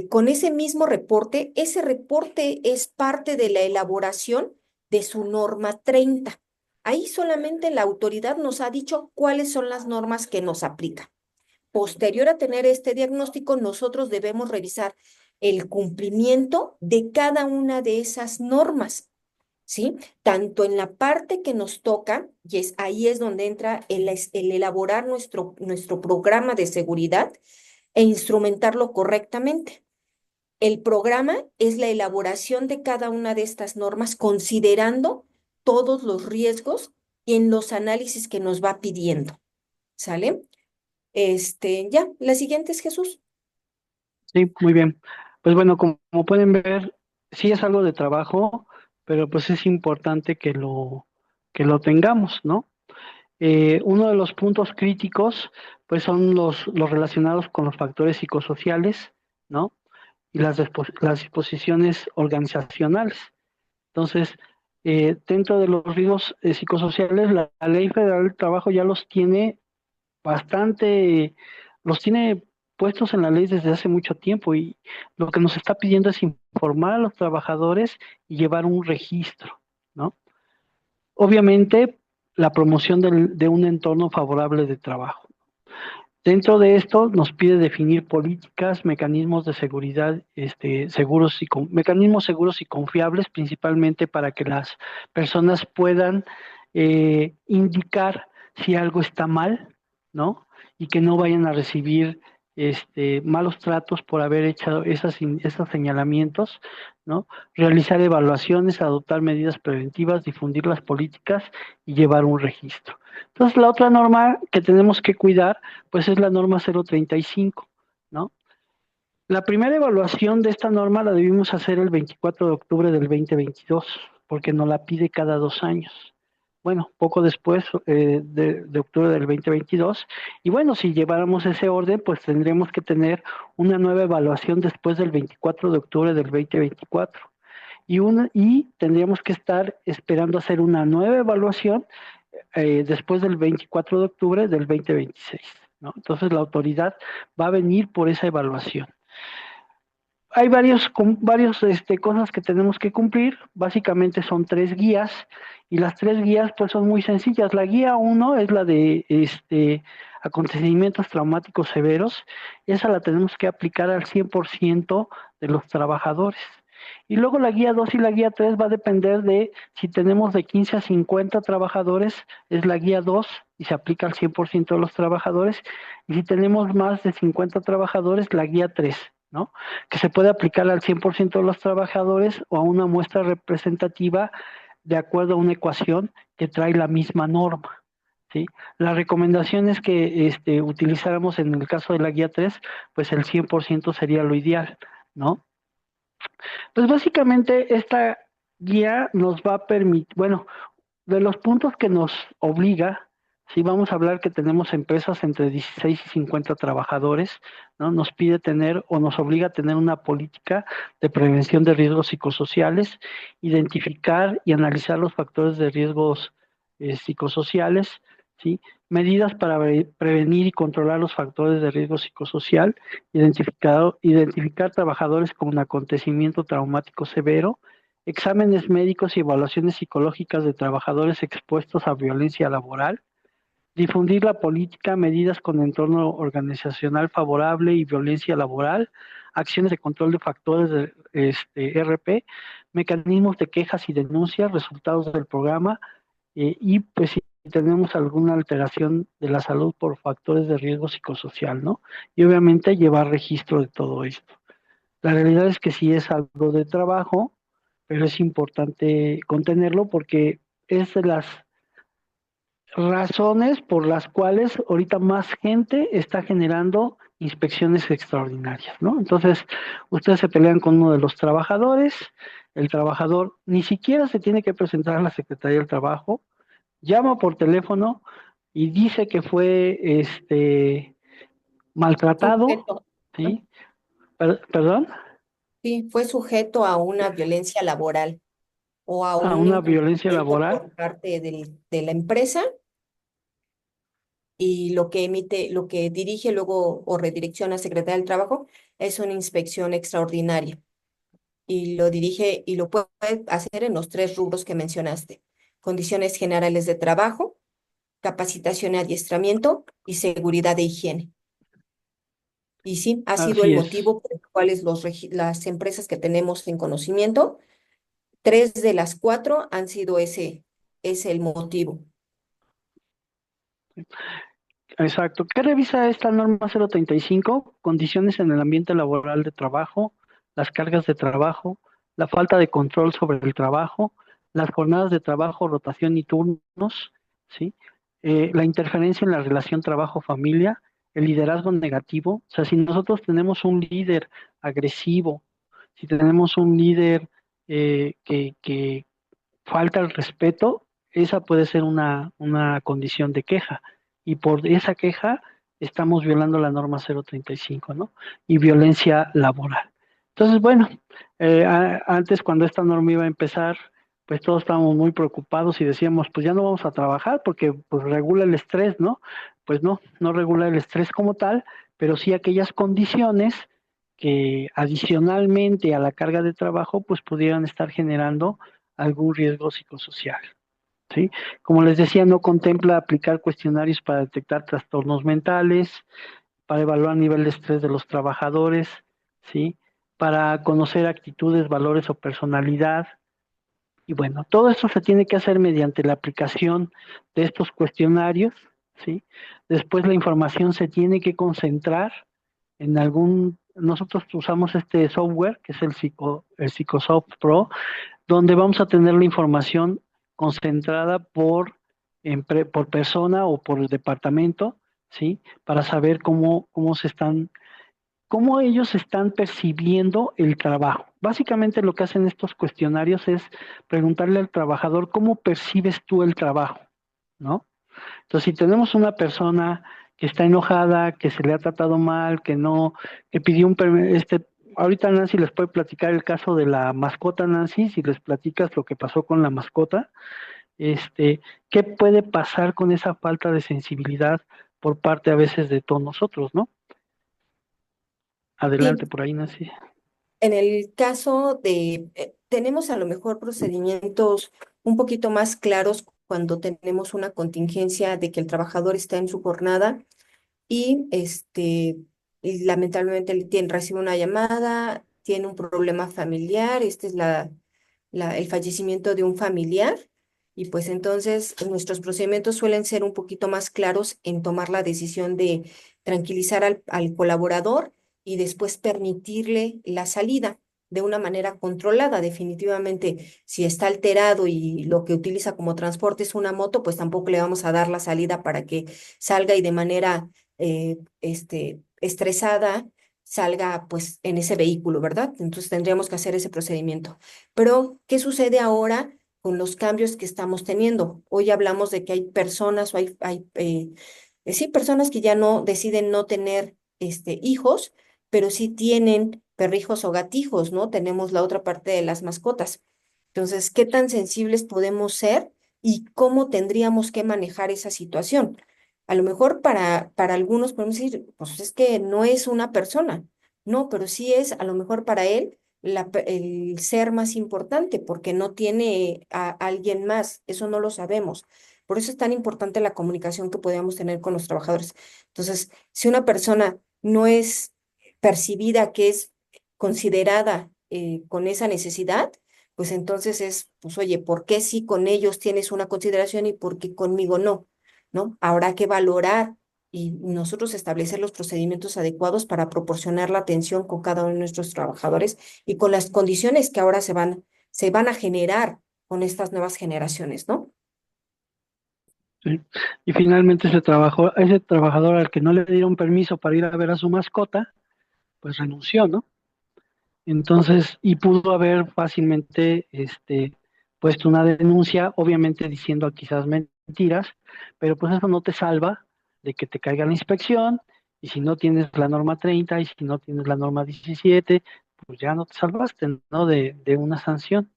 S3: con ese reporte es parte de la elaboración de su norma 30. Ahí solamente la autoridad nos ha dicho cuáles son las normas que nos aplican. Posterior a tener este diagnóstico, nosotros debemos revisar el cumplimiento de cada una de esas normas, ¿sí? Tanto en la parte que nos toca, y ahí es donde entra el elaborar nuestro programa de seguridad e instrumentarlo correctamente. El programa es la elaboración de cada una de estas normas considerando todos los riesgos y en los análisis que nos va pidiendo. ¿Sale? Ya, la siguiente es Jesús.
S2: Sí, muy bien. Pues bueno, como pueden ver, sí es algo de trabajo, pero pues es importante que lo tengamos, ¿no? Uno de los puntos críticos, pues son los relacionados con los factores psicosociales, ¿no? Y las disposiciones organizacionales. Entonces, dentro de los riesgos psicosociales, la Ley Federal del Trabajo ya los tiene bastante, los tiene puestos en la ley desde hace mucho tiempo y lo que nos está pidiendo es informar a los trabajadores y llevar un registro, ¿no? Obviamente, la promoción de un entorno favorable de trabajo. Dentro de esto nos pide definir políticas, mecanismos de seguridad, mecanismos seguros y confiables, principalmente para que las personas puedan indicar si algo está mal, ¿no? Y que no vayan a recibir malos tratos por haber hecho esos señalamientos, ¿no? Realizar evaluaciones, adoptar medidas preventivas, difundir las políticas y llevar un registro. Entonces, la otra norma que tenemos que cuidar, pues es la norma 035, ¿no? La primera evaluación de esta norma la debimos hacer el 24 de octubre del 2022, porque nos la pide cada 2 años. Bueno, poco después de octubre del 2022. Y bueno, si lleváramos ese orden, pues tendremos que tener una nueva evaluación después del 24 de octubre del 2024. Y tendríamos que estar esperando hacer una nueva evaluación después del 24 de octubre del 2026, ¿no? Entonces la autoridad va a venir por esa evaluación. Hay varios cosas que tenemos que cumplir, básicamente son 3 guías, y las 3 guías pues son muy sencillas. La guía 1 es la de acontecimientos traumáticos severos, esa la tenemos que aplicar al 100% de los trabajadores. Y luego la guía 2 y la guía 3 va a depender de si tenemos de 15 a 50 trabajadores, es la guía 2 y se aplica al 100% de los trabajadores, y si tenemos más de 50 trabajadores, la guía 3, ¿no? Que se puede aplicar al 100% de los trabajadores o a una muestra representativa de acuerdo a una ecuación que trae la misma norma, ¿sí? La recomendación es que utilizáramos en el caso de la guía 3, pues el 100% sería lo ideal, ¿no? Pues básicamente esta guía nos va a permitir, bueno, de los puntos que nos obliga, si vamos a hablar que tenemos empresas entre 16 y 50 trabajadores, ¿no? Nos pide tener o nos obliga a tener una política de prevención de riesgos psicosociales, identificar y analizar los factores de riesgos psicosociales, ¿sí? Medidas para prevenir y controlar los factores de riesgo psicosocial, identificar trabajadores con un acontecimiento traumático severo, exámenes médicos y evaluaciones psicológicas de trabajadores expuestos a violencia laboral, difundir la política, medidas con entorno organizacional favorable y violencia laboral, acciones de control de factores de RP, mecanismos de quejas y denuncias, resultados del programa, y pues si tenemos alguna alteración de la salud por factores de riesgo psicosocial, ¿no? Y obviamente llevar registro de todo esto. La realidad es que sí es algo de trabajo, pero es importante contenerlo porque es de las razones por las cuales ahorita más gente está generando inspecciones extraordinarias, ¿no? Entonces, ustedes se pelean con uno de los trabajadores, el trabajador ni siquiera se tiene que presentar a la Secretaría del Trabajo, llama por teléfono y dice que fue maltratado,
S3: Sujeto, ¿no?
S2: ¿sí? Perdón,
S3: Sí, fue sujeto a una violencia laboral o a
S2: a
S3: un
S2: una violencia
S3: incumplimiento
S2: laboral.
S3: por parte de la empresa y lo que emite, lo que dirige luego o redirecciona a Secretaría del Trabajo es una inspección extraordinaria y lo dirige y lo puede hacer en los tres rubros que mencionaste: condiciones generales de trabajo, capacitación y adiestramiento y seguridad de higiene. Y sí, ha sido el
S2: Así es.
S3: motivo por el cual las empresas que tenemos en conocimiento, tres de las cuatro han sido ese el motivo.
S2: Exacto. ¿Qué revisa esta norma 035? Condiciones en el ambiente laboral de trabajo, las cargas de trabajo, la falta de control sobre el trabajo, las jornadas de trabajo, rotación y turnos, ¿sí? La interferencia en la relación trabajo-familia, el liderazgo negativo. O sea, si nosotros tenemos un líder agresivo, si tenemos un líder que falta el respeto, esa puede ser una condición de queja. Y por esa queja estamos violando la norma 035, ¿no? Y violencia laboral. Entonces, bueno, antes cuando esta norma iba a empezar, pues todos estábamos muy preocupados y decíamos, pues ya no vamos a trabajar porque pues regula el estrés, ¿no? Pues no, no regula el estrés como tal, pero sí aquellas condiciones que adicionalmente a la carga de trabajo, pues pudieran estar generando algún riesgo psicosocial, ¿sí? Como les decía, no contempla aplicar cuestionarios para detectar trastornos mentales, para evaluar nivel de estrés de los trabajadores, ¿sí? Para conocer actitudes, valores o personalidad. Y bueno, todo esto se tiene que hacer mediante la aplicación de estos cuestionarios, ¿sí? Después la información se tiene que concentrar en nosotros usamos este software que es el Psicosoft Pro, donde vamos a tener la información concentrada por persona o por departamento, ¿sí? Para saber cómo ellos están percibiendo el trabajo. Básicamente lo que hacen estos cuestionarios es preguntarle al trabajador cómo percibes tú el trabajo, ¿no? Entonces, si tenemos una persona que está enojada, que se le ha tratado mal, que no, que pidió ahorita Nancy les puede platicar el caso de la mascota Nancy, si les platicas lo que pasó con la mascota, ¿qué puede pasar con esa falta de sensibilidad por parte a veces de todos nosotros, ¿no? Adelante
S3: Sí,
S2: por ahí, Nancy.
S3: en el caso tenemos a lo mejor procedimientos un poquito más claros cuando tenemos una contingencia de que el trabajador está en su jornada y y lamentablemente recibe una llamada, tiene un problema familiar, este es el fallecimiento de un familiar, y pues entonces nuestros procedimientos suelen ser un poquito más claros en tomar la decisión de tranquilizar al colaborador y después permitirle la salida de una manera controlada. Definitivamente, si está alterado y lo que utiliza como transporte es una moto, pues tampoco le vamos a dar la salida para que salga y de manera estresada salga pues en ese vehículo, ¿verdad? Entonces tendríamos que hacer ese procedimiento. Pero, ¿qué sucede ahora con los cambios que estamos teniendo? Hoy hablamos de que hay personas o sí, personas que ya no deciden no tener hijos, pero sí tienen perrijos o gatijos, ¿no? Tenemos la otra parte de las mascotas. Entonces, ¿qué tan sensibles podemos ser y cómo tendríamos que manejar esa situación. A lo mejor para algunos podemos decir, pues es que no es una persona, no, pero sí es a lo mejor para él el ser más importante, porque no tiene a alguien más, eso no lo sabemos. Por eso es tan importante la comunicación que podemos tener con los trabajadores. Entonces, si una persona no es percibida, que es considerada con esa necesidad, pues entonces es, pues oye, ¿por qué si con ellos tienes una consideración y por qué conmigo no? ¿No? Habrá que valorar y nosotros establecer los procedimientos adecuados para proporcionar la atención con cada uno de nuestros trabajadores y con las condiciones que ahora se van a generar con estas nuevas generaciones, ¿no?
S2: ¿sí? Y finalmente ese trabajador al que no le dieron permiso para ir a ver a su mascota, pues renunció, ¿no? Entonces, y pudo haber fácilmente puesto una denuncia, obviamente diciendo quizás mentiras, pero pues eso no te salva de que te caiga la inspección, y si no tienes la norma 30 y si no tienes la norma 17, pues ya no te salvaste, ¿no? De una sanción,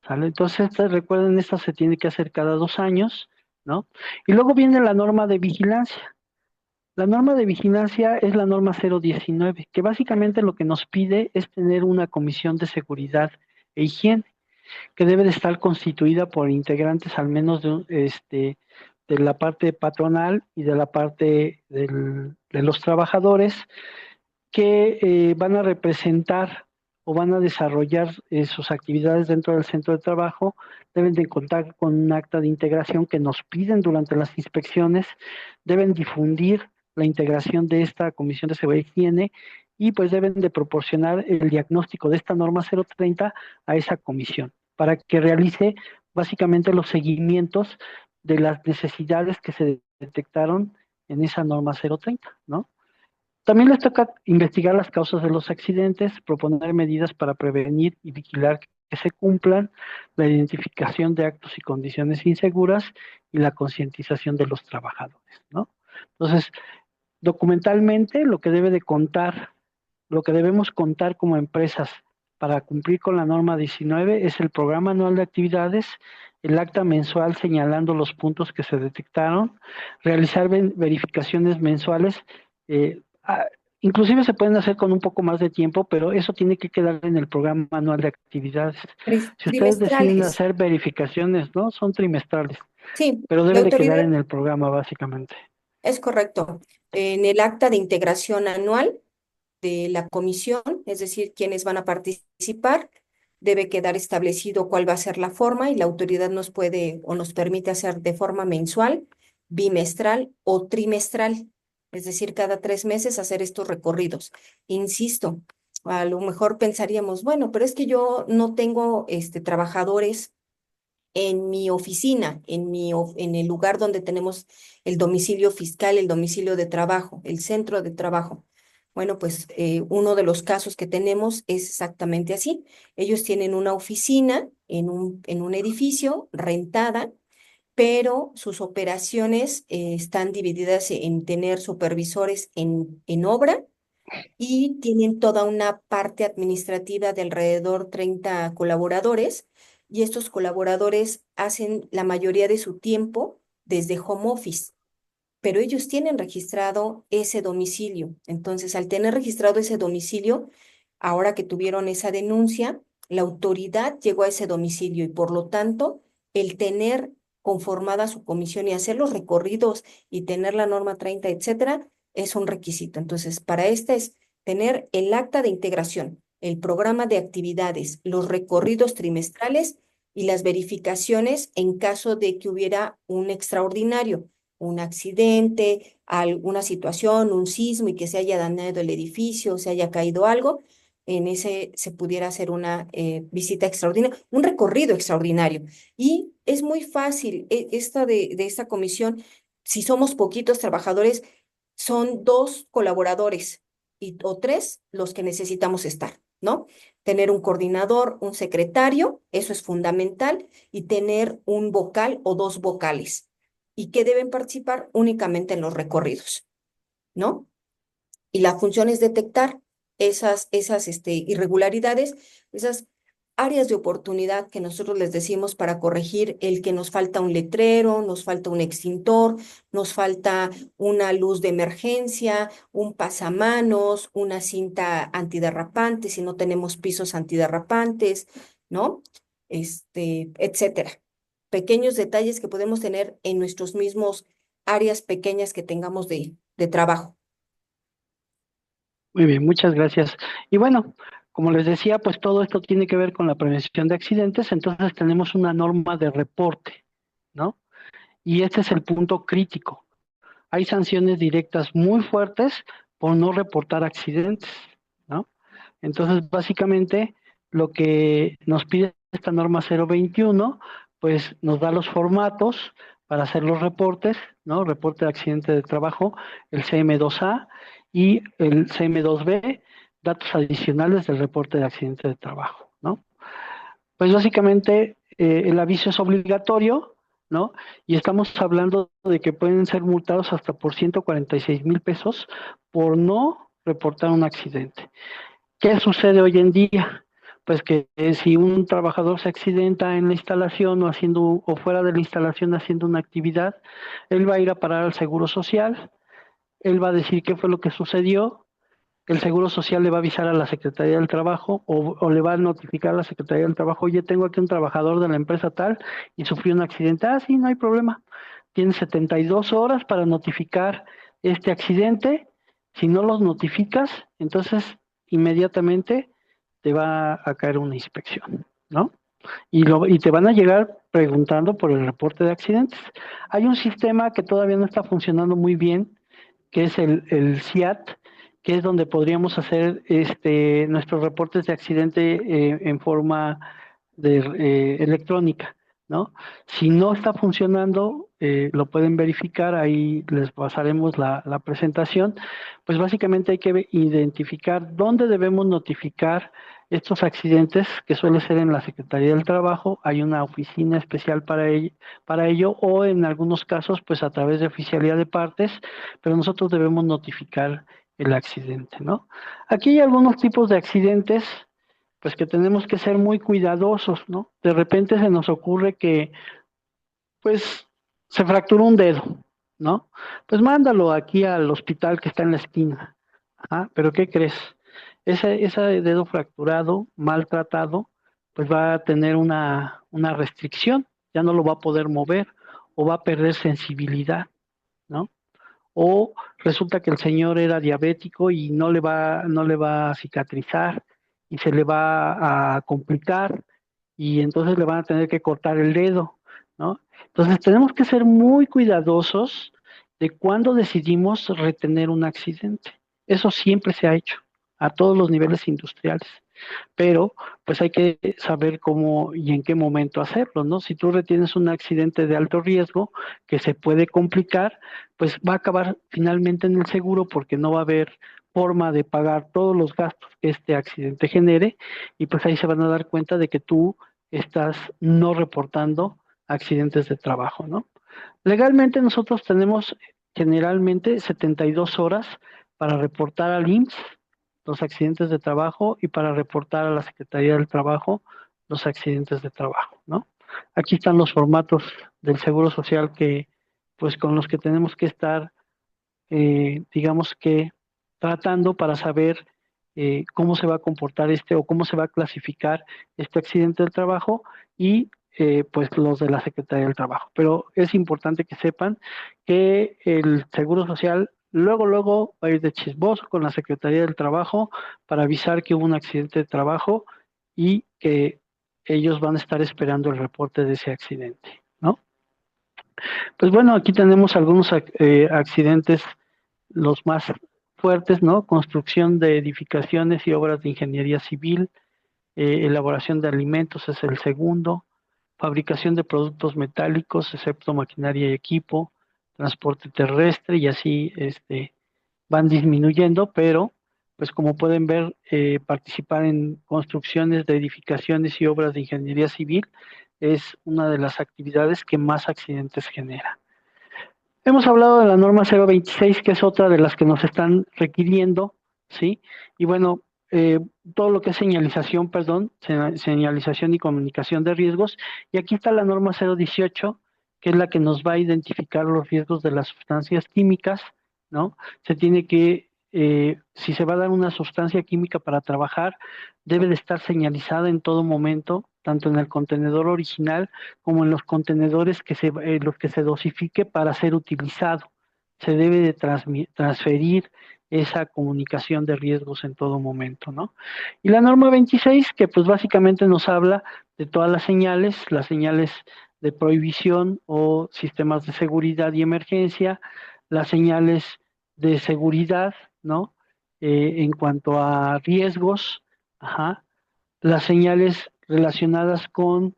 S2: ¿sale? Entonces, recuerden, esto se tiene que hacer cada 2 años, ¿no? Y luego viene la norma de vigilancia. La norma de vigilancia es la norma 019, que básicamente lo que nos pide es tener una comisión de seguridad e higiene, que debe de estar constituida por integrantes al menos de la parte patronal y de la parte de los trabajadores, que van a representar o van a desarrollar sus actividades dentro del centro de trabajo. Deben de contar con un acta de integración que nos piden durante las inspecciones, deben difundir la integración de esta Comisión de Seguridad y Higiene, y pues deben de proporcionar el diagnóstico de esta norma 030 a esa comisión para que realice básicamente los seguimientos de las necesidades que se detectaron en esa norma 030, ¿no? También les toca investigar las causas de los accidentes, proponer medidas para prevenir y vigilar que se cumplan, la identificación de actos y condiciones inseguras y la concientización de los trabajadores, ¿no? Entonces, documentalmente, lo que debemos contar como empresas para cumplir con la norma 19 es el programa anual de actividades, el acta mensual señalando los puntos que se detectaron, realizar verificaciones mensuales. eh, ah, Inclusive se pueden hacer con un poco más de tiempo, pero eso tiene que quedar en el programa anual de actividades. Si ustedes deciden
S3: Trimestrales.
S2: hacer verificaciones, ¿no? Son trimestrales,
S3: Sí,
S2: pero
S3: la
S2: debe de quedar
S3: autoridad
S2: en el programa básicamente.
S3: es correcto. En el acta de integración anual de la comisión, es decir, quienes van a participar, debe quedar establecido cuál va a ser la forma y la autoridad nos puede o nos permite hacer de forma mensual, bimestral o trimestral, es decir, cada 3 meses hacer estos recorridos. Insisto, a lo mejor pensaríamos, bueno, pero es que yo no tengo trabajadores en mi oficina, en el lugar donde tenemos el domicilio fiscal, el domicilio de trabajo, el centro de trabajo. Bueno, pues uno de los casos que tenemos es exactamente así. Ellos tienen una oficina en un edificio rentada, pero sus operaciones están divididas en tener supervisores en obra y tienen toda una parte administrativa de alrededor 30 colaboradores y estos colaboradores hacen la mayoría de su tiempo desde home office, pero ellos tienen registrado ese domicilio. Entonces, al tener registrado ese domicilio, ahora que tuvieron esa denuncia, la autoridad llegó a ese domicilio y por lo tanto, el tener conformada su comisión y hacer los recorridos y tener la norma 30, etcétera, es un requisito. Entonces, para esta es tener el acta de integración, el programa de actividades, los recorridos trimestrales y las verificaciones en caso de que hubiera un extraordinario, un accidente, alguna situación, un sismo y que se haya dañado el edificio, se haya caído algo, en ese se pudiera hacer una visita extraordinaria, un recorrido extraordinario. Y es muy fácil, esta de esta comisión, si somos poquitos trabajadores, son 2 colaboradores o 3 los que necesitamos estar, ¿no? Tener un coordinador, un secretario, eso es fundamental, y tener un vocal o 2 vocales y que deben participar únicamente en los recorridos, ¿no? Y la función es detectar esas irregularidades, esas áreas de oportunidad que nosotros les decimos para corregir el que nos falta un letrero, nos falta un extintor, nos falta una luz de emergencia, un pasamanos, una cinta antiderrapante, si no tenemos pisos antiderrapantes, ¿no? Etcétera. Pequeños detalles que podemos tener en nuestros mismos áreas pequeñas que tengamos de trabajo.
S2: Muy bien, muchas gracias. Y bueno, como les decía, pues todo esto tiene que ver con la prevención de accidentes, entonces tenemos una norma de reporte, ¿no? Y este es el punto crítico. Hay sanciones directas muy fuertes por no reportar accidentes, ¿no? Entonces, básicamente, lo que nos pide esta norma 021, pues nos da los formatos para hacer los reportes, ¿no? Reporte de accidente de trabajo, el CM2A y el CM2B, datos adicionales del reporte de accidente de trabajo, ¿no? Pues básicamente el aviso es obligatorio, ¿no? Y estamos hablando de que pueden ser multados hasta por 146,000 pesos por no reportar un accidente. ¿Qué sucede hoy en día? Pues que si un trabajador se accidenta en la instalación o fuera de la instalación haciendo una actividad, él va a ir a parar al Seguro Social, él va a decir qué fue lo que sucedió, el Seguro Social le va a avisar a la Secretaría del Trabajo o le va a notificar a la Secretaría del Trabajo, oye, tengo aquí un trabajador de la empresa tal y sufrió un accidente. Ah, sí, no hay problema. Tienes 72 horas para notificar este accidente. Si no los notificas, entonces inmediatamente te va a caer una inspección, ¿no? Y te van a llegar preguntando por el reporte de accidentes. Hay un sistema que todavía no está funcionando muy bien, que es el CIAT, que es donde podríamos hacer nuestros reportes de accidente en forma electrónica, ¿no? Si no está funcionando, lo pueden verificar, ahí les pasaremos la presentación. Pues básicamente hay que identificar dónde debemos notificar estos accidentes, que suele ser en la Secretaría del Trabajo. Hay una oficina especial para ello, o en algunos casos, pues a través de oficialía de partes, pero nosotros debemos notificar el accidente, ¿no? Aquí hay algunos tipos de accidentes, pues que tenemos que ser muy cuidadosos, ¿no? De repente se nos ocurre que, pues, se fracturó un dedo, ¿no? Pues mándalo aquí al hospital que está en la esquina. Ah, pero ¿qué crees? Ese dedo fracturado, maltratado, pues va a tener una restricción, ya no lo va a poder mover o va a perder sensibilidad, ¿no? O resulta que el señor era diabético y no le va a cicatrizar y se le va a complicar y entonces le van a tener que cortar el dedo, ¿no? Entonces tenemos que ser muy cuidadosos de cuándo decidimos retener un accidente. Eso siempre se ha hecho a todos los niveles industriales, pero pues hay que saber cómo y en qué momento hacerlo, ¿no? Si tú retienes un accidente de alto riesgo que se puede complicar, pues va a acabar finalmente en el seguro porque no va a haber forma de pagar todos los gastos que este accidente genere y pues ahí se van a dar cuenta de que tú estás no reportando accidentes de trabajo, ¿no? Legalmente nosotros tenemos generalmente 72 horas para reportar al IMSS los accidentes de trabajo y para reportar a la Secretaría del Trabajo los accidentes de trabajo, ¿no? Aquí están los formatos del Seguro Social pues con los que tenemos que estar, digamos que tratando para saber cómo se va a comportar o cómo se va a clasificar este accidente del trabajo y pues los de la Secretaría del Trabajo. Pero es importante que sepan que el Seguro Social luego va a ir de chismoso con la Secretaría del Trabajo para avisar que hubo un accidente de trabajo y que ellos van a estar esperando el reporte de ese accidente, ¿no? Pues bueno, aquí tenemos algunos accidentes, los más fuertes, ¿no? Construcción de edificaciones y obras de ingeniería civil, elaboración de alimentos es el segundo, fabricación de productos metálicos, excepto maquinaria y equipo, transporte terrestre y así van disminuyendo, pero pues como pueden ver, participar en construcciones de edificaciones y obras de ingeniería civil es una de las actividades que más accidentes genera. Hemos hablado de la norma 026, que es otra de las que nos están requiriendo, ¿sí? Y bueno, eh, todo lo que es señalización, perdón, señalización y comunicación de riesgos. Y aquí está la norma 018, que es la que nos va a identificar los riesgos de las sustancias químicas, ¿no? Se tiene que, si se va a dar una sustancia química para trabajar, debe de estar señalizada en todo momento, tanto en el contenedor original como en los contenedores los que se dosifique para ser utilizado. Se debe de transferir esa comunicación de riesgos en todo momento, ¿no? Y la norma 26, que pues básicamente nos habla de todas las señales de prohibición o sistemas de seguridad y emergencia, las señales de seguridad, ¿no? En cuanto a riesgos, ajá, las señales relacionadas con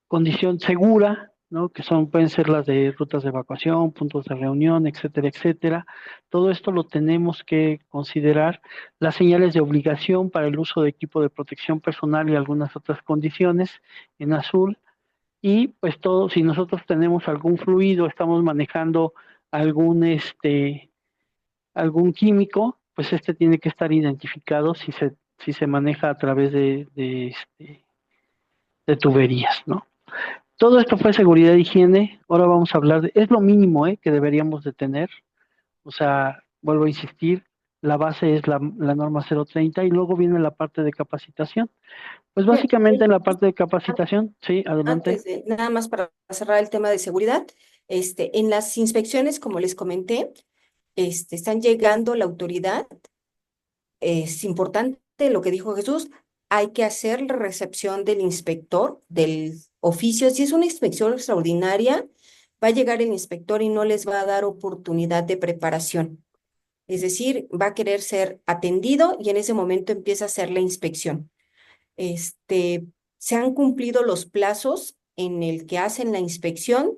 S2: condición segura, ¿no? Que pueden ser las de rutas de evacuación, puntos de reunión, etcétera, etcétera. Todo esto lo tenemos que considerar. Las señales de obligación para el uso de equipo de protección personal y algunas otras condiciones en azul. Y pues todo, si nosotros tenemos algún fluido, estamos manejando algún, algún químico, pues este tiene que estar identificado si se maneja a través de tuberías, ¿no? Todo esto fue seguridad e higiene. Ahora vamos a hablar es lo mínimo, que deberíamos de tener. O sea, vuelvo a insistir, la base es la norma 030 y luego viene la parte de capacitación. Pues
S3: Bien,
S2: básicamente en la parte de capacitación, sí, adelante.
S3: antes de nada más para cerrar el tema de seguridad, en las inspecciones, como les comenté, están llegando la autoridad. Es importante lo que dijo Jesús, hay que hacer la recepción del inspector del oficio. Si es una inspección extraordinaria, va a llegar el inspector y no les va a dar oportunidad de preparación. Es decir, va a querer ser atendido y en ese momento empieza a hacer la inspección. Se han cumplido los plazos en el que hacen la inspección.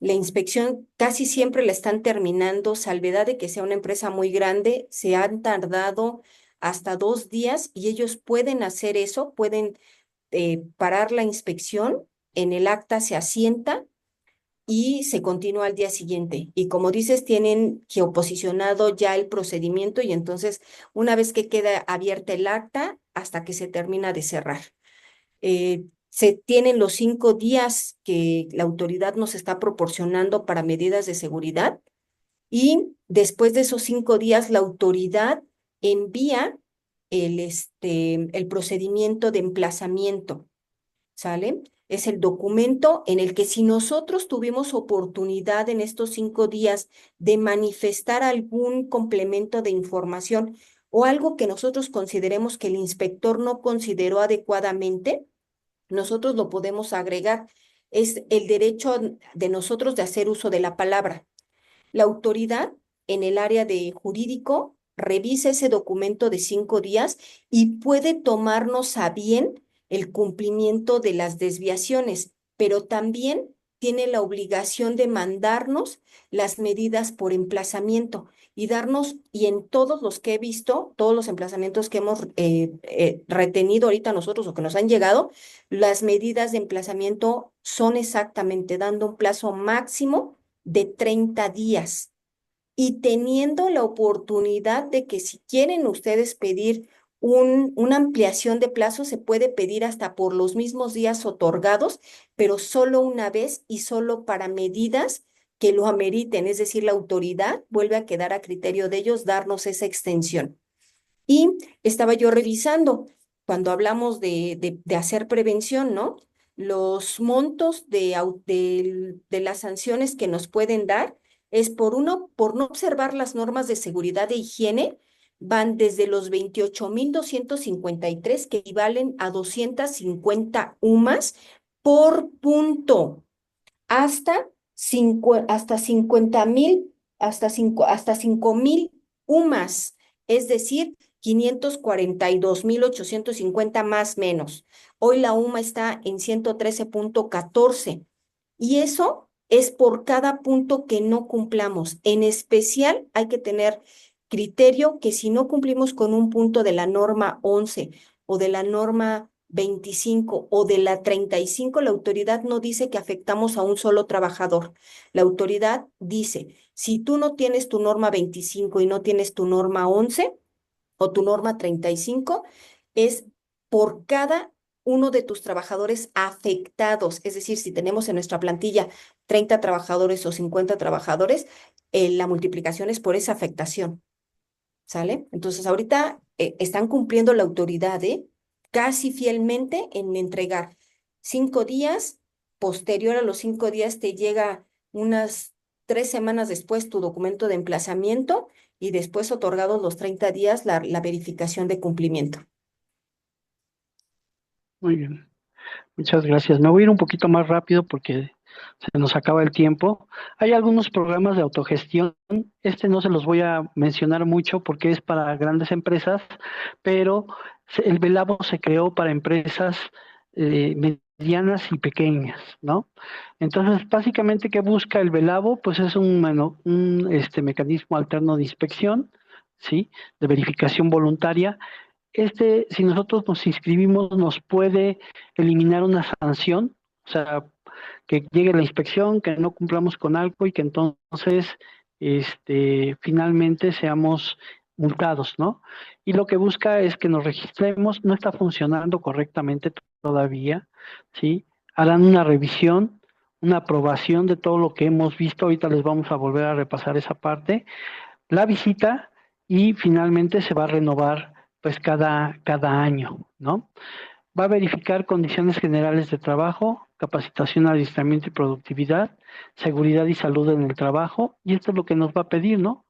S3: La inspección casi siempre la están terminando, salvedad de que sea una empresa muy grande, se han tardado hasta 2 días y ellos pueden hacer eso, pueden parar la inspección, en el acta se asienta y se continúa al día siguiente. Y como dices, tienen geoposicionado ya el procedimiento y entonces una vez que queda abierta el acta hasta que se termina de cerrar. Se tienen los 5 días que la autoridad nos está proporcionando para medidas de seguridad y después de esos 5 días la autoridad envía el procedimiento de emplazamiento, ¿sale? Es el documento en el que si nosotros tuvimos oportunidad en estos 5 días de manifestar algún complemento de información o algo que nosotros consideremos que el inspector no consideró adecuadamente, nosotros lo podemos agregar. Es el derecho de nosotros de hacer uso de la palabra. La autoridad en el área de jurídico revisa ese documento de 5 días y puede tomarnos a bien el cumplimiento de las desviaciones, pero también tiene la obligación de mandarnos las medidas por emplazamiento y darnos, y en todos los que he visto, todos los emplazamientos que hemos retenido ahorita nosotros o que nos han llegado, las medidas de emplazamiento son exactamente dando un plazo máximo de 30 días y teniendo la oportunidad de que si quieren ustedes pedir una ampliación de plazo, se puede pedir hasta por los mismos días otorgados, pero solo una vez y solo para medidas que lo ameriten, es decir, la autoridad vuelve a quedar a criterio de ellos darnos esa extensión. Y estaba yo revisando, cuando hablamos de hacer prevención, ¿no? Los montos de las sanciones que nos pueden dar es por no observar las normas de seguridad e higiene, van desde los 28,253 que equivalen a 250 UMAS por punto, hasta 50,000, hasta 5,000 UMAS, es decir, 542,850 más menos. Hoy la UMA está en 113,14 y eso es por cada punto que no cumplamos. En especial hay que tener criterio que si no cumplimos con un punto de la norma 11 o de la norma 25 o de la 35, la autoridad no dice que afectamos a un solo trabajador. La autoridad dice, si tú no tienes tu norma 25 y no tienes tu norma 11, o tu norma 35 es por cada uno de tus trabajadores afectados. Es decir, si tenemos en nuestra plantilla 30 trabajadores o 50 trabajadores, la multiplicación es por esa afectación. ¿Sale? Entonces, ahorita están cumpliendo la autoridad, casi fielmente en entregar 5 días. Posterior a los 5 días te llega unas 3 semanas después tu documento de emplazamiento y después otorgados los 30 días la verificación de cumplimiento.
S2: Muy bien, muchas gracias. Me voy a ir un poquito más rápido porque se nos acaba el tiempo. Hay algunos programas de autogestión. Este no se los voy a mencionar mucho porque es para grandes empresas, pero el Velabo se creó para empresas medianas y pequeñas, ¿no? Entonces, básicamente, ¿qué busca el Velabo? Pues es un mecanismo alterno de inspección, ¿sí? De verificación voluntaria. Si nosotros nos inscribimos, nos puede eliminar una sanción, o sea, que llegue la inspección, que no cumplamos con algo y que entonces, finalmente seamos multados, ¿no? Y lo que busca es que nos registremos, no está funcionando correctamente todavía, ¿sí? Harán una revisión, una aprobación de todo lo que hemos visto, ahorita les vamos a volver a repasar esa parte, la visita y finalmente se va a renovar pues cada año, ¿no? Va a verificar condiciones generales de trabajo, capacitación, adiestramiento y productividad, seguridad y salud en el trabajo, y esto es lo que nos va a pedir, ¿no?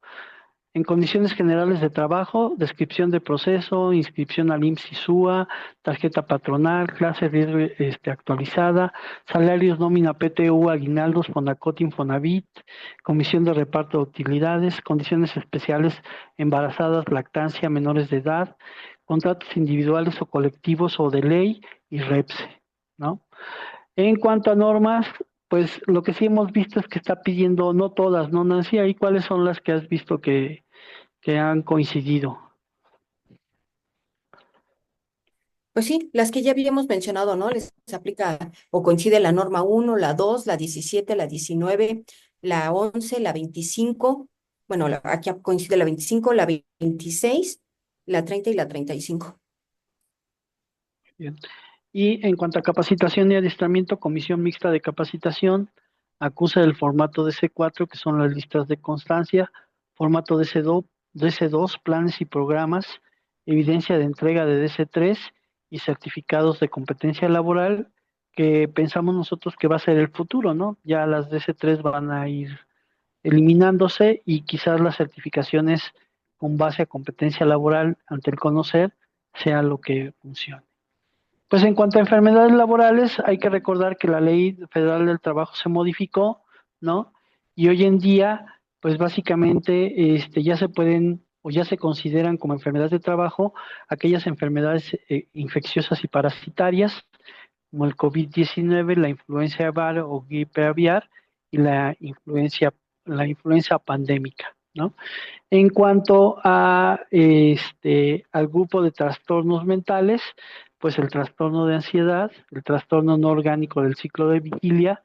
S2: En condiciones generales de trabajo, descripción de proceso, inscripción al IMSS y SUA, tarjeta patronal, clase de riesgo actualizada, salarios, nómina, PTU, aguinaldos, Fonacot, Infonavit, comisión de reparto de utilidades, condiciones especiales, embarazadas, lactancia, menores de edad, contratos individuales o colectivos o de ley y REPSE, ¿no? En cuanto a normas, pues lo que sí hemos visto es que está pidiendo, no todas, ¿no, Nancy? ¿Ahí cuáles son las que has visto que han coincidido?
S3: Pues sí, las que ya habíamos mencionado, ¿no? Les aplica o coincide la norma 1, la 2, la 17, la 19, la 11, la 25. Bueno, aquí coincide la 25, la 26, la 30 y la 35.
S2: Bien. Y en cuanto a capacitación y adiestramiento, comisión mixta de capacitación, acusa del formato DC4, que son las listas de constancia, formato DC2, planes y programas, evidencia de entrega de DC3 y certificados de competencia laboral, que pensamos nosotros que va a ser el futuro, ¿no? Ya las DC3 van a ir eliminándose y quizás las certificaciones con base a competencia laboral ante el conocer sea lo que funcione. Pues en cuanto a enfermedades laborales, hay que recordar que la Ley Federal del Trabajo se modificó, ¿no? Y hoy en día, pues básicamente ya se pueden o ya se consideran como enfermedades de trabajo aquellas enfermedades infecciosas y parasitarias, como el COVID-19, la influencia aviar o gripe aviar y la influenza pandémica, ¿no? En cuanto a al grupo de trastornos mentales, pues el trastorno de ansiedad, el trastorno no orgánico del ciclo de vigilia,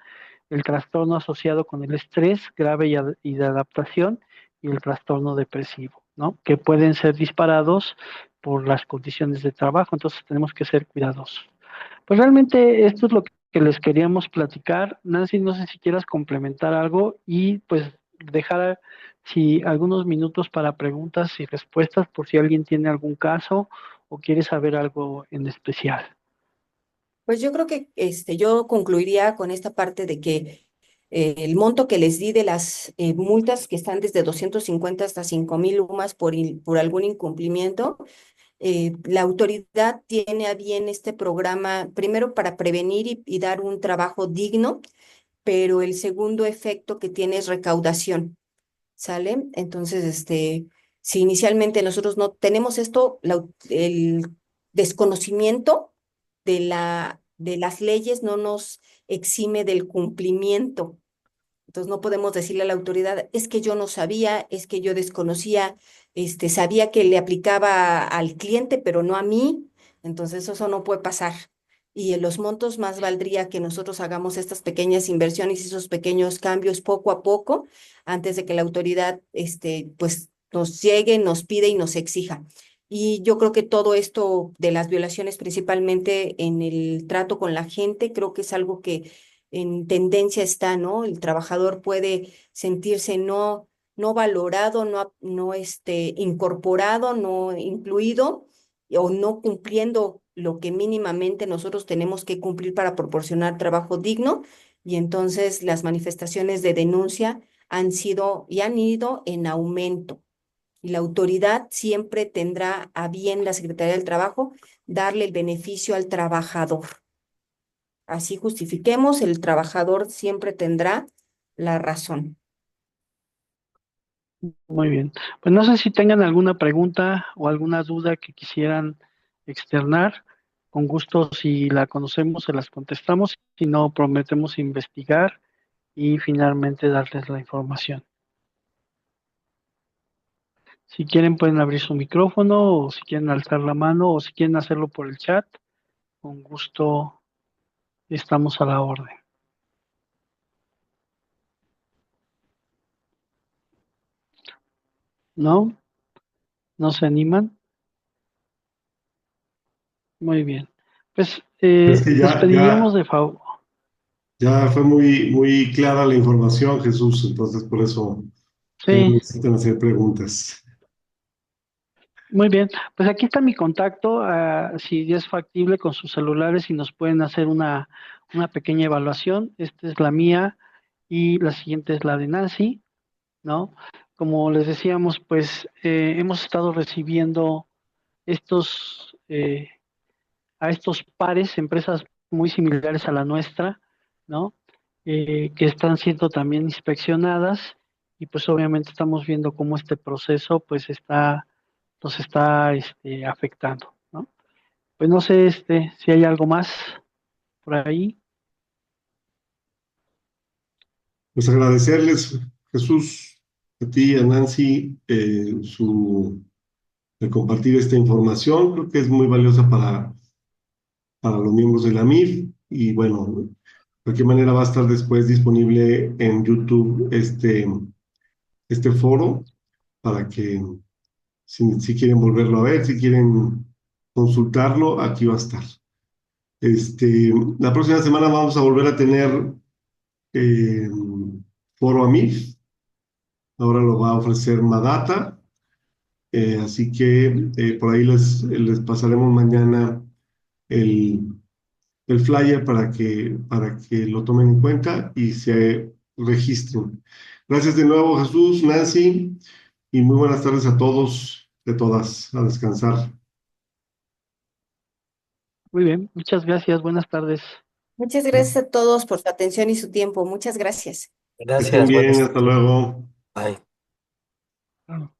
S2: el trastorno asociado con el estrés grave y de adaptación y el trastorno depresivo, ¿no? Que pueden ser disparados por las condiciones de trabajo, entonces tenemos que ser cuidadosos. Pues realmente esto es lo que les queríamos platicar. Nancy, no sé si quieras complementar algo y pues dejar si algunos minutos para preguntas y respuestas por si alguien tiene algún caso o quiere saber algo en especial.
S3: Pues yo creo que yo concluiría con esta parte de que el monto que les di de las multas que están desde 250 hasta 5,000 UMAS por algún incumplimiento, la autoridad tiene a bien este programa, primero para prevenir y dar un trabajo digno, pero el segundo efecto que tiene es recaudación, ¿sale? Entonces, si inicialmente nosotros no tenemos esto, el desconocimiento de las leyes no nos exime del cumplimiento. Entonces no podemos decirle a la autoridad, es que yo no sabía, es que yo desconocía, sabía que le aplicaba al cliente, pero no a mí. Entonces eso no puede pasar. Y en los montos más valdría que nosotros hagamos estas pequeñas inversiones y esos pequeños cambios poco a poco, antes de que la autoridad, pues nos llegue, nos pide y nos exija. Y yo creo que todo esto de las violaciones, principalmente en el trato con la gente, creo que es algo que en tendencia está, ¿no? El trabajador puede sentirse no valorado, no incorporado, no incluido o no cumpliendo lo que mínimamente nosotros tenemos que cumplir para proporcionar trabajo digno. Y entonces las manifestaciones de denuncia han sido y han ido en aumento. Y la autoridad siempre tendrá a bien, la Secretaría del Trabajo, darle el beneficio al trabajador. Así justifiquemos, el trabajador siempre tendrá la razón.
S2: Muy bien. Pues no sé si tengan alguna pregunta o alguna duda que quisieran externar. Con gusto, si la conocemos, se las contestamos. Si no, prometemos investigar y finalmente darles la información. Si quieren, pueden abrir su micrófono o si quieren alzar la mano o si quieren hacerlo por el chat. Con gusto, estamos a la orden. ¿No? ¿No se animan? Muy bien. Pues
S1: Es que
S2: les pediríamos de favor.
S1: ya fue muy clara la información, Jesús, entonces por eso ya no
S2: Sí,
S1: necesitan hacer preguntas.
S2: muy bien. Pues aquí está mi contacto. Si es factible con sus celulares y nos pueden hacer una pequeña evaluación. Esta es la mía y la siguiente es la de Nancy, ¿no? Como les decíamos, pues hemos estado recibiendo estos a estos pares, empresas muy similares a la nuestra, ¿no? Que están siendo también inspeccionadas y pues obviamente estamos viendo cómo este proceso pues nos está afectando, ¿no? Pues no sé si hay algo más por ahí.
S1: Pues agradecerles, Jesús, a ti y a Nancy, el compartir esta información. Creo que es muy valiosa para los miembros de la MIF y bueno, de cualquier manera va a estar después disponible en YouTube este foro para que si quieren volverlo a ver, si quieren consultarlo, aquí va a estar. La próxima semana vamos a volver a tener eh, foro AMIF. Ahora lo va a ofrecer Madata. Así que por ahí les pasaremos mañana el, el flyer para que lo tomen en cuenta y se registren. Gracias de nuevo, Jesús, Nancy, y muy buenas tardes a todos, de todas, a descansar.
S2: Muy bien, muchas gracias, buenas tardes.
S3: Muchas gracias a todos por su atención y su tiempo. Muchas gracias.
S1: Que estén
S4: Gracias,
S1: bien,
S4: buenas
S1: hasta
S4: tardes.
S1: luego.
S4: Bye.
S2: Claro.